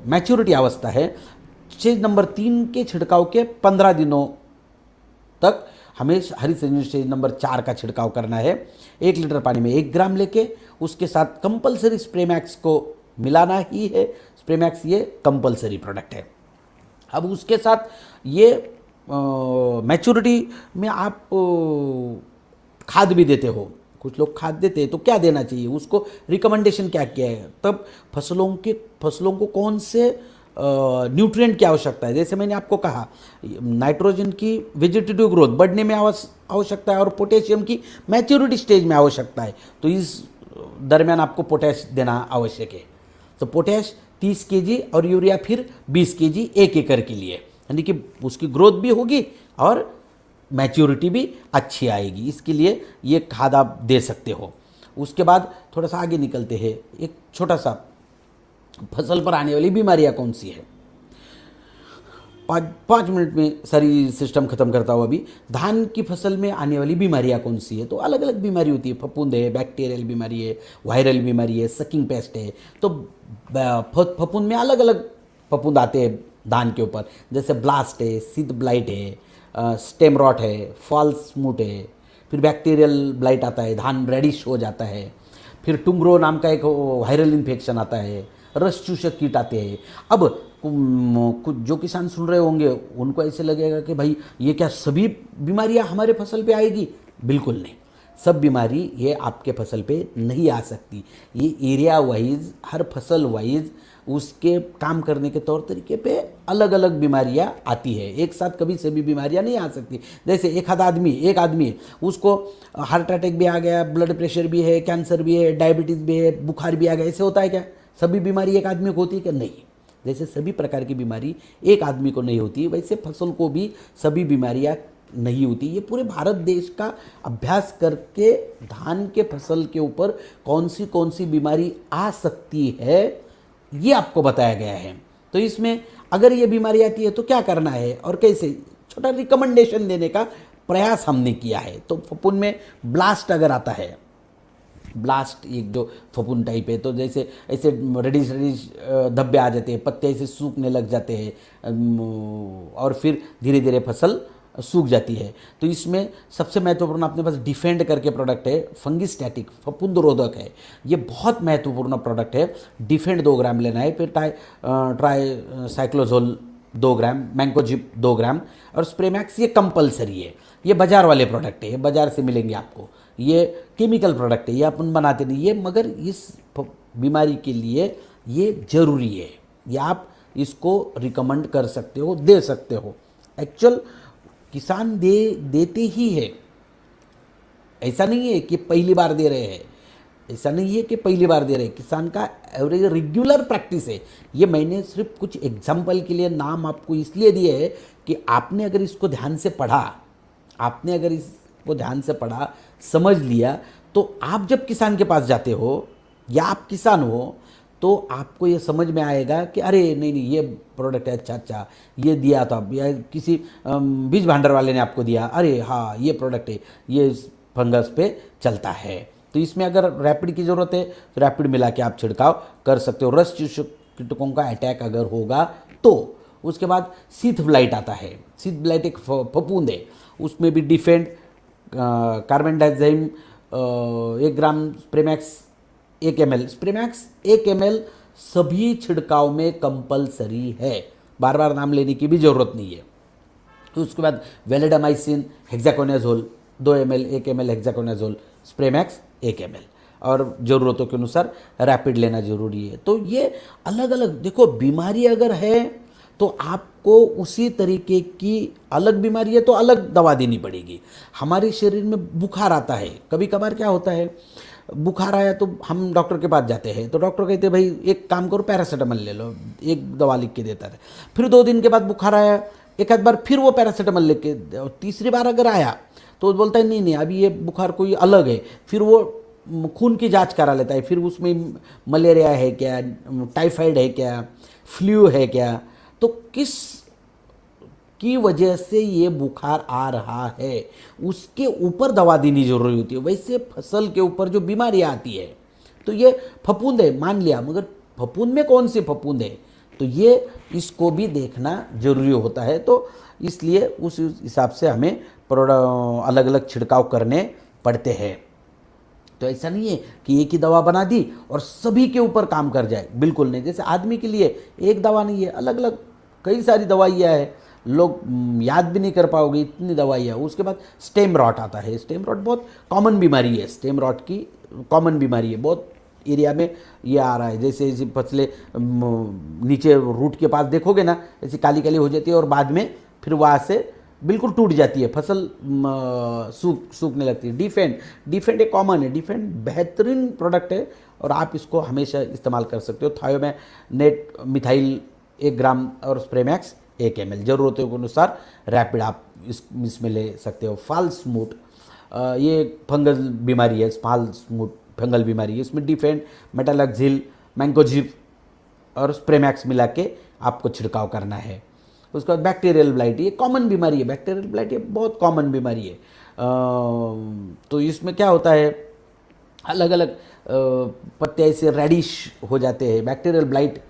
मैच्योरिटी अवस्था है। स्टेज नंबर 3 के छिड़काव के 15 दिनों तक हमें हरित संजीवनी स्टेज नंबर 4 का छिड़काव करना है। 1 लीटर पानी में 1 ग्राम लेके उसके साथ कंपलसरी स्प्रे मैक्स को मिलाना ही है। स्प्रे मैक्स ये कंपलसरी प्रोडक्ट है। अब उसके साथ ये मैच्योरिटी में आप खाद भी देते हो, कुछ लोग खाद देते हैं, तो क्या देना चाहिए उसको, रिकमेंडेशन क्या किया है, तब फसलों को कौन से न्यूट्रिएंट की आवश्यकता है। जैसे मैंने आपको कहा, नाइट्रोजन की वेजिटेटिव ग्रोथ बढ़ने में आवश्यकता है और पोटेशियम की मैच्योरिटी स्टेज में आवश्यकता है, तो इस दरमियान आपको पोटैश देना आवश्यक है। तो पोटैश 30 kg और यूरिया फिर 20 kg 1 एकड़ के लिए, यानी कि उसकी ग्रोथ भी होगी और मैच्योरिटी भी अच्छी आएगी। इसके लिए ये खाद आप दे सकते हो। उसके बाद थोड़ा सा आगे निकलते हैं, एक छोटा सा, फसल पर आने वाली बीमारियां कौन सी है। 5 मिनट में सारी सिस्टम खत्म करता हूँ। अभी धान की फसल में आने वाली बीमारियां कौन सी है, तो अलग अलग बीमारी होती है। फफूंद है, बैक्टीरियल बीमारी है, वायरल बीमारी है, सकिंग पेस्ट है। तो फफूंद में अलग अलग फफूंद आते हैं धान के ऊपर, जैसे ब्लास्ट है, सीड ब्लाइट है, स्टेम रॉट है, फॉल्स स्मूट है। फिर बैक्टीरियल ब्लाइट आता है, धान रेडिश हो जाता है। फिर टुंग्रो नाम का एक वायरल इन्फेक्शन आता है, रस चूषक कीट आते हैं। अब कुछ जो किसान सुन रहे होंगे उनको ऐसे लगेगा कि भाई ये क्या सभी बीमारियां हमारे फसल पे आएगी? बिल्कुल नहीं, सब बीमारी ये आपके फसल पे नहीं आ सकती। ये एरिया वाइज, हर फसल वाइज उसके काम करने के तौर तरीके पे अलग अलग बीमारियां आती है। एक साथ कभी सभी बीमारियां नहीं आ सकती। जैसे एक आदमी है, उसको हार्ट अटैक भी आ गया, ब्लड प्रेशर भी है, कैंसर भी है, डायबिटीज़ भी है, बुखार भी आ गया, ऐसे होता है क्या? सभी बीमारी एक आदमी को होती है क्या? नहीं। जैसे सभी प्रकार की बीमारी एक आदमी को नहीं होती, वैसे फसल को भी सभी बीमारियां नहीं होती। ये पूरे भारत देश का अभ्यास करके धान के फसल के ऊपर कौन सी बीमारी आ सकती है ये आपको बताया गया है। तो इसमें अगर ये बीमारी आती है तो क्या करना है और कैसे, छोटा रिकमेंडेशन देने का प्रयास हमने किया है। तो फफूंद में ब्लास्ट अगर आता है, ब्लास्ट एक जो फफूंद टाइप है, तो जैसे ऐसे रेडिश रेडिश धब्बे आ जाते हैं, पत्ते ऐसे सूखने लग जाते हैं, और फिर धीरे धीरे फसल सूख जाती है। तो इसमें सबसे महत्वपूर्ण अपने पास डिफेंड करके प्रोडक्ट है, फंगिस्टैटिक, फफूंद रोधक है। ये बहुत महत्वपूर्ण प्रोडक्ट है। डिफेंड 2 ग्राम लेना है, फिर ट्राई साइक्लोजोल 2 ग्राम, मैंकोजिप 2 ग्राम, और स्प्रेमैक्स ये कंपलसरी है। ये बाजार वाले प्रोडक्ट है, ये बाजार से मिलेंगे आपको। ये केमिकल प्रोडक्ट है, ये अपन बनाते नहीं है, मगर इस बीमारी के लिए ये जरूरी है। ये आप इसको रिकमेंड कर सकते हो, दे सकते हो। एक्चुअल किसान देते ही है, ऐसा नहीं है कि पहली बार दे रहे हैं, ऐसा नहीं है कि पहली बार दे रहे हैं। किसान का एवरेज रेगुलर प्रैक्टिस है। ये मैंने सिर्फ कुछ एग्जाम्पल के लिए नाम आपको इसलिए दिए है कि आपने अगर इसको ध्यान से पढ़ा, आपने अगर इसको ध्यान से पढ़ा, समझ लिया, तो आप जब किसान के पास जाते हो या आप किसान हो, तो आपको ये समझ में आएगा कि अरे नहीं नहीं, ये प्रोडक्ट है, अच्छा अच्छा, ये दिया था, या किसी बीज भांडार वाले ने आपको दिया, अरे हाँ ये प्रोडक्ट है, ये फंगस पे चलता है। तो इसमें अगर रैपिड की ज़रूरत है तो रैपिड मिला के आप छिड़काव कर सकते हो। रस चूसक कीटकों का अटैक अगर होगा तो। उसके बाद सीथ ब्लाइट आता है। सीथ ब्लाइट एक फफूंद है, उसमें भी डिफेंड, कार्बन डाइजाइम 1 ग्राम, स्प्रेमैक्स 1 ml, स्प्रेमैक्स 1 ml सभी छिड़काव में कंपलसरी है, बार बार नाम लेने की भी ज़रूरत नहीं है। तो उसके बाद validamycin hexaconazole 2 ml, 1 ml hexaconazole, Spraymax 1 ml, और ज़रूरतों के अनुसार रैपिड लेना ज़रूरी है। तो ये अलग अलग, देखो बीमारी अगर है तो आपको उसी तरीके की, अलग बीमारी है तो अलग दवा देनी पड़ेगी। हमारे शरीर में बुखार आता है, कभी कभार क्या होता है, बुखार आया तो हम डॉक्टर के पास जाते हैं, तो डॉक्टर कहते हैं भाई एक काम करो, पैरासीटामोल ले लो, एक दवा लिख के देता है। फिर 2 दिन के बाद बुखार आया, एक आध बार फिर वो पैरासीटामोल लिख के, तीसरी बार अगर आया तो बोलता है नहीं नहीं अभी ये बुखार कोई अलग है। फिर वो खून की जांच करा लेता है, फिर उसमें मलेरिया है क्या, टाइफाइड है क्या, फ्लू है क्या, तो किस की वजह से ये बुखार आ रहा है उसके ऊपर दवा देनी जरूरी होती है। वैसे फसल के ऊपर जो बीमारी आती है, तो ये फफूंद है मान लिया, मगर फफूंद में कौन सी फफूंद है, तो ये इसको भी देखना जरूरी होता है। तो इसलिए उस हिसाब से हमें अलग अलग छिड़काव करने पड़ते हैं। तो ऐसा नहीं है कि एक ही दवा बना दी और सभी के ऊपर काम कर जाए, बिल्कुल नहीं। जैसे आदमी के लिए एक दवा नहीं है, अलग अलग कई सारी दवाइयाँ हैं, लोग याद भी नहीं कर पाओगे इतनी दवाइयाँ। उसके बाद स्टेम रॉट आता है। स्टेम रॉट बहुत कॉमन बीमारी है, स्टेम रॉट की कॉमन बीमारी है, बहुत एरिया में ये आ रहा है। जैसे ऐसी फसलें नीचे रूट के पास देखोगे ना, ऐसी काली काली हो जाती है और बाद में फिर वहाँ से बिल्कुल टूट जाती है, फसल सूखने लगती है। डिफेंड एक कॉमन है, डिफेंड बेहतरीन प्रोडक्ट है और आप इसको हमेशा इस्तेमाल कर सकते हो। थायोमेट मिथाइल 1 ग्राम और स्प्रेमैक्स 1 ml, ज़रूरतों के अनुसार रैपिड आप इसमें ले सकते हो। फाल स्मूट ये फंगल बीमारी है, फाल स्मूट फंगल बीमारी है, इसमें डिफेंड, मेटालक्सिल, मैंकोजिप और स्प्रेमैक्स मिला के आपको छिड़काव करना है। उसके बाद बैक्टीरियल ब्लाइट, ये कॉमन बीमारी है, बैक्टीरियल ब्लाइट ये बहुत कॉमन बीमारी है। तो इसमें क्या होता है, अलग अलग पत्ते ऐसे रेडिश हो जाते हैं, बैक्टीरियल ब्लाइट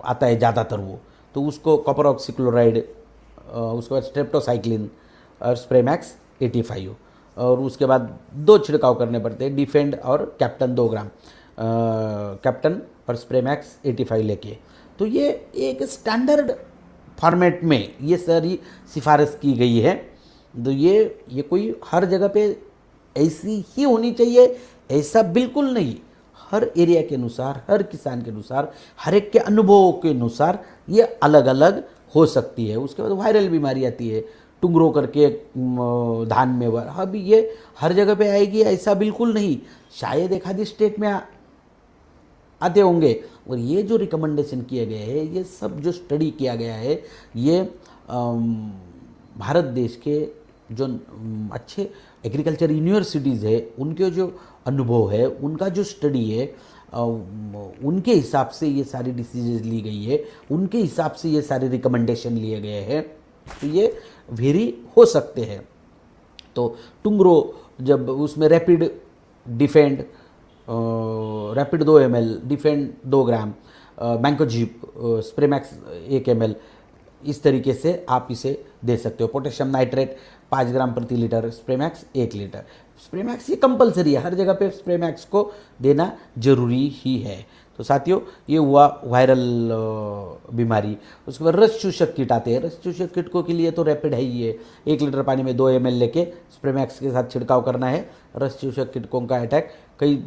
आता है ज़्यादातर वो, तो उसको कॉपर ऑक्सीक्लोराइड, उसके बाद स्ट्रेप्टोसाइक्लिन और स्प्रेमैक्स 85, और उसके बाद 2 छिड़काव करने पड़ते हैं, डिफेंड और कैप्टन 2 ग्राम, कैप्टन और स्प्रेमैक्स 85 लेके। तो ये एक स्टैंडर्ड फॉर्मेट में ये सारी सिफारिश की गई है। तो ये कोई हर जगह पे ऐसी ही होनी चाहिए ऐसा बिल्कुल नहीं, हर एरिया के अनुसार, हर किसान के अनुसार, हर एक के अनुभवों के अनुसार ये अलग अलग हो सकती है। उसके बाद वायरल बीमारी आती है, टुंगरो करके धान में, अभी ये हर जगह पे आएगी ऐसा बिल्कुल नहीं, शायद एक आधी स्टेट में आते होंगे। और ये जो रिकमेंडेशन किए गए हैं, ये सब जो स्टडी किया गया है, ये भारत देश के जो अच्छे एग्रीकल्चर यूनिवर्सिटीज़ है उनके जो अनुभव है, उनका जो स्टडी है, उनके हिसाब से ये सारी डिसीजन ली गई है, उनके हिसाब से ये सारे रिकमेंडेशन लिए गए हैं। तो ये वेरी हो सकते हैं। तो टुंग्रो जब उसमें rapid defend, rapid 2 ml, defend 2 ग्राम, मैंकोजीप स्प्रेमैक्स 1 ml, इस तरीके से आप इसे दे सकते हो। पोटेशियम नाइट्रेट 5 ग्राम प्रति लीटर, स्प्रेमैक्स 1 लीटर। स्प्रेमैक्स ये कंपलसरी है, हर जगह पे स्प्रेमैक्स को देना जरूरी ही है। तो साथियों ये हुआ वायरल बीमारी। उसके बाद रस चूषक कीट आते हैं। रस चूषक कीटों के लिए तो रैपिड है ही है, 1 लीटर पानी में 2 ml लेके स्प्रेमैक्स के साथ छिड़काव करना है। रस चूषक कीटों का अटैक कई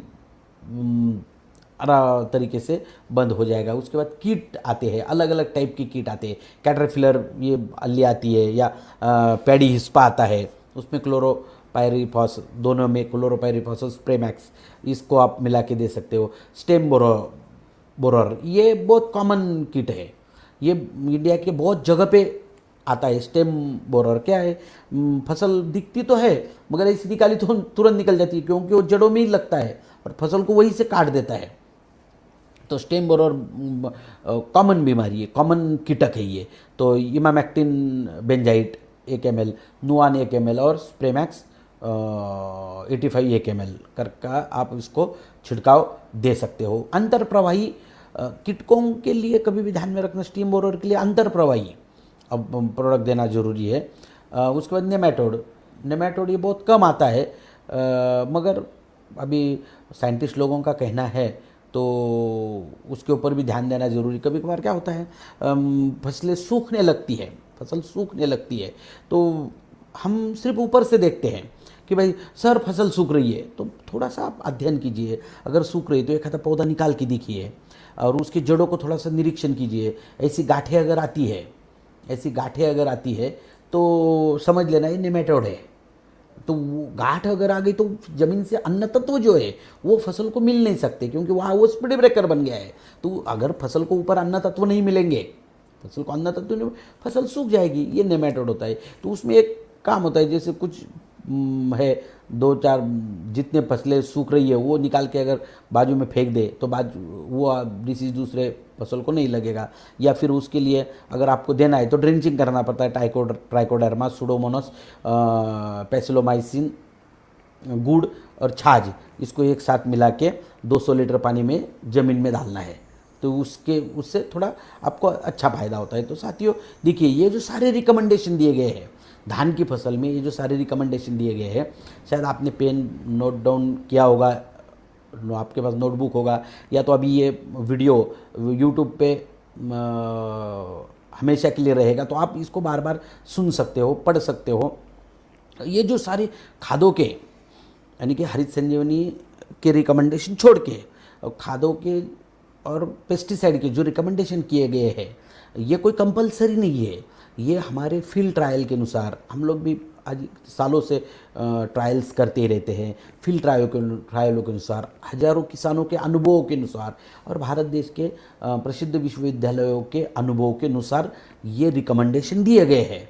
तरीके से बंद हो जाएगा। उसके बाद कीट आते हैं, अलग अलग टाइप की कीट आते हैं। कैटरपिलर ये अल्ली आती है, या पैडी हिस्पा आता है, उसमें क्लोरोपायरीफॉस, दोनों में क्लोरोपायरीफॉस स्प्रेमैक्स, इसको आप मिला के दे सकते हो। स्टेम बोरर ये बहुत कॉमन कीट है, ये इंडिया के बहुत जगह पे आता है। स्टेम बोरर क्या है, फसल दिखती तो है मगर ऐसी निकाली तो तुरंत निकल जाती है, क्योंकि वो जड़ों में ही लगता है और फसल को वहीं से काट देता है। तो स्टेम बोरर कॉमन बीमारी है, कॉमन कीटक है ये। तो इमामेक्टिन बेंजाइट 1 ml, नुआन 1 ml और स्प्रेमैक्स 85 1 ml का आप इसको छिड़काव दे सकते हो। अंतर प्रवाही कीटकों के लिए कभी भी ध्यान में रखना, स्टीम बोरर के लिए अंतर प्रवाही अब प्रोडक्ट देना जरूरी है। उसके बाद नेमाटोड ये बहुत कम आता है, मगर अभी साइंटिस्ट लोगों का कहना है तो उसके ऊपर भी ध्यान देना जरूरी। कभी कभार क्या होता है, फसलें सूखने लगती है, फसल सूखने लगती है, तो हम सिर्फ ऊपर से देखते हैं कि भाई सर फसल सूख रही है, तो थोड़ा सा आप अध्ययन कीजिए। अगर सूख रही है तो एक आधा पौधा निकाल के देखिए और उसकी जड़ों को थोड़ा सा निरीक्षण कीजिए। ऐसी गांठें अगर आती है तो समझ लेना ये नेमेटोड है। तो गांठ अगर आ गई तो जमीन से अन्न तत्व जो है वो फसल को मिल नहीं सकते, क्योंकि वहाँ वो स्पीड ब्रेकर बन गया है। तो अगर फसल को ऊपर अन्न तत्व नहीं मिलेंगे, फसल को अन्न तत्व नहीं, फसल सूख जाएगी। ये नेमेटोड होता है। तो उसमें एक काम होता है, जैसे कुछ है 2-4 जितने फसलें सूख रही है वो निकाल के अगर बाजू में फेंक दे तो वो डिसीज दूसरे फसल को नहीं लगेगा। या फिर उसके लिए अगर आपको देना है तो ड्रिंचिंग करना पड़ता है। ट्राइकोडर्मा, सुडोमोनास, पैसिलोमाइसिन, गुड़ और छाछ, इसको एक साथ मिला के 200 लीटर पानी में ज़मीन में डालना है, तो उससे थोड़ा आपको अच्छा फायदा होता है। तो साथियों देखिए, ये जो सारे रिकमेंडेशन दिए गए हैं धान की फसल में, ये जो सारे रिकमेंडेशन दिए गए हैं, शायद आपने पेन नोट डाउन किया होगा, आपके पास नोटबुक होगा, या तो अभी ये वीडियो यूट्यूब पे हमेशा के लिए रहेगा, तो आप इसको बार बार सुन सकते हो, पढ़ सकते हो। ये जो सारे खादों के, यानी कि हरित संजीवनी के रिकमेंडेशन छोड़ के खादों के और पेस्टिसाइड के जो रिकमेंडेशन किए गए हैं, ये कोई कंपलसरी नहीं है। ये हमारे फील्ड ट्रायल के अनुसार, हम लोग भी आज सालों से ट्रायल्स करते ही रहते हैं। फील्ड ट्रायलों के अनुसार, हजारों किसानों के अनुभवों के अनुसार और भारत देश के प्रसिद्ध विश्वविद्यालयों के अनुभवों के अनुसार ये रिकमेंडेशन दिए गए हैं।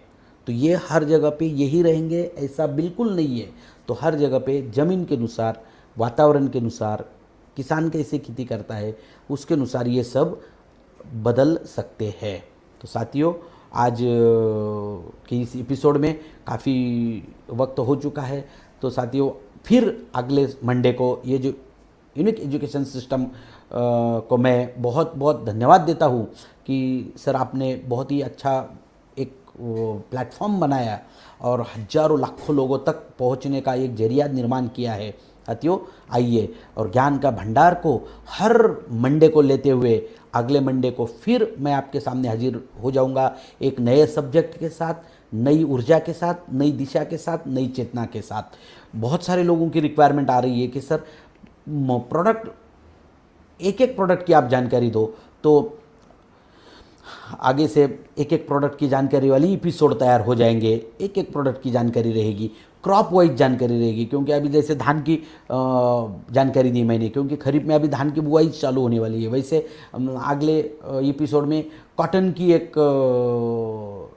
तो ये हर जगह पे यही रहेंगे ऐसा बिल्कुल नहीं है। तो हर जगह पे ज़मीन के अनुसार, वातावरण के अनुसार, किसान कैसे खेती करता है उसके अनुसार ये सब बदल सकते हैं। तो साथियों आज के इस एपिसोड में काफ़ी वक्त हो चुका है। तो साथियों फिर अगले मंडे को ये जो यूनिक एजुकेशन सिस्टम को मैं बहुत बहुत धन्यवाद देता हूँ कि सर आपने बहुत ही अच्छा एक प्लेटफॉर्म बनाया और हजारों लाखों लोगों तक पहुँचने का एक जरिया निर्माण किया है। साथियों आइए और ज्ञान का भंडार को हर मंडे को लेते हुए अगले मंडे को फिर मैं आपके सामने हाजिर हो जाऊंगा एक नए सब्जेक्ट के साथ, नई ऊर्जा के साथ, नई दिशा के साथ, नई चेतना के साथ। बहुत सारे लोगों की रिक्वायरमेंट आ रही है कि सर प्रोडक्ट, एक एक प्रोडक्ट की आप जानकारी दो। तो आगे से एक एक प्रोडक्ट की जानकारी वाली एपिसोड तैयार हो जाएंगे। एक एक प्रोडक्ट की जानकारी रहेगी, क्रॉप वाइज जानकारी रहेगी, क्योंकि अभी जैसे धान की जानकारी दी मैंने, क्योंकि खरीफ में अभी धान की बुआई चालू होने वाली है। वैसे अगले एपिसोड में कॉटन की एक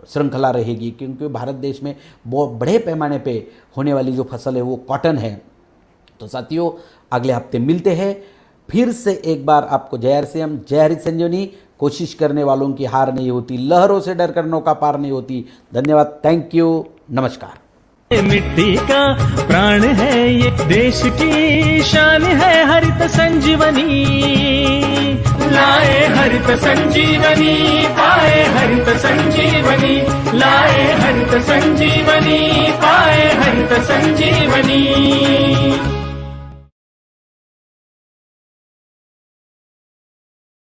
श्रृंखला रहेगी, क्योंकि भारत देश में बहुत बड़े पैमाने पे होने वाली जो फसल है वो कॉटन है। तो साथियों अगले हफ्ते मिलते हैं फिर से। एक बार आपको जय RCM, जय हरित संजीवनी। कोशिश करने वालों की हार नहीं होती, लहरों से डर कर नौका पार नहीं होती। धन्यवाद, थैंक यू, नमस्कार। मिट्टी का प्राण है ये, देश की शान है हरित संजीवनी। लाए हरित संजीवनी, पाए हरित संजीवनी, लाए हरित संजीवनी, पाए हरित संजीवनी।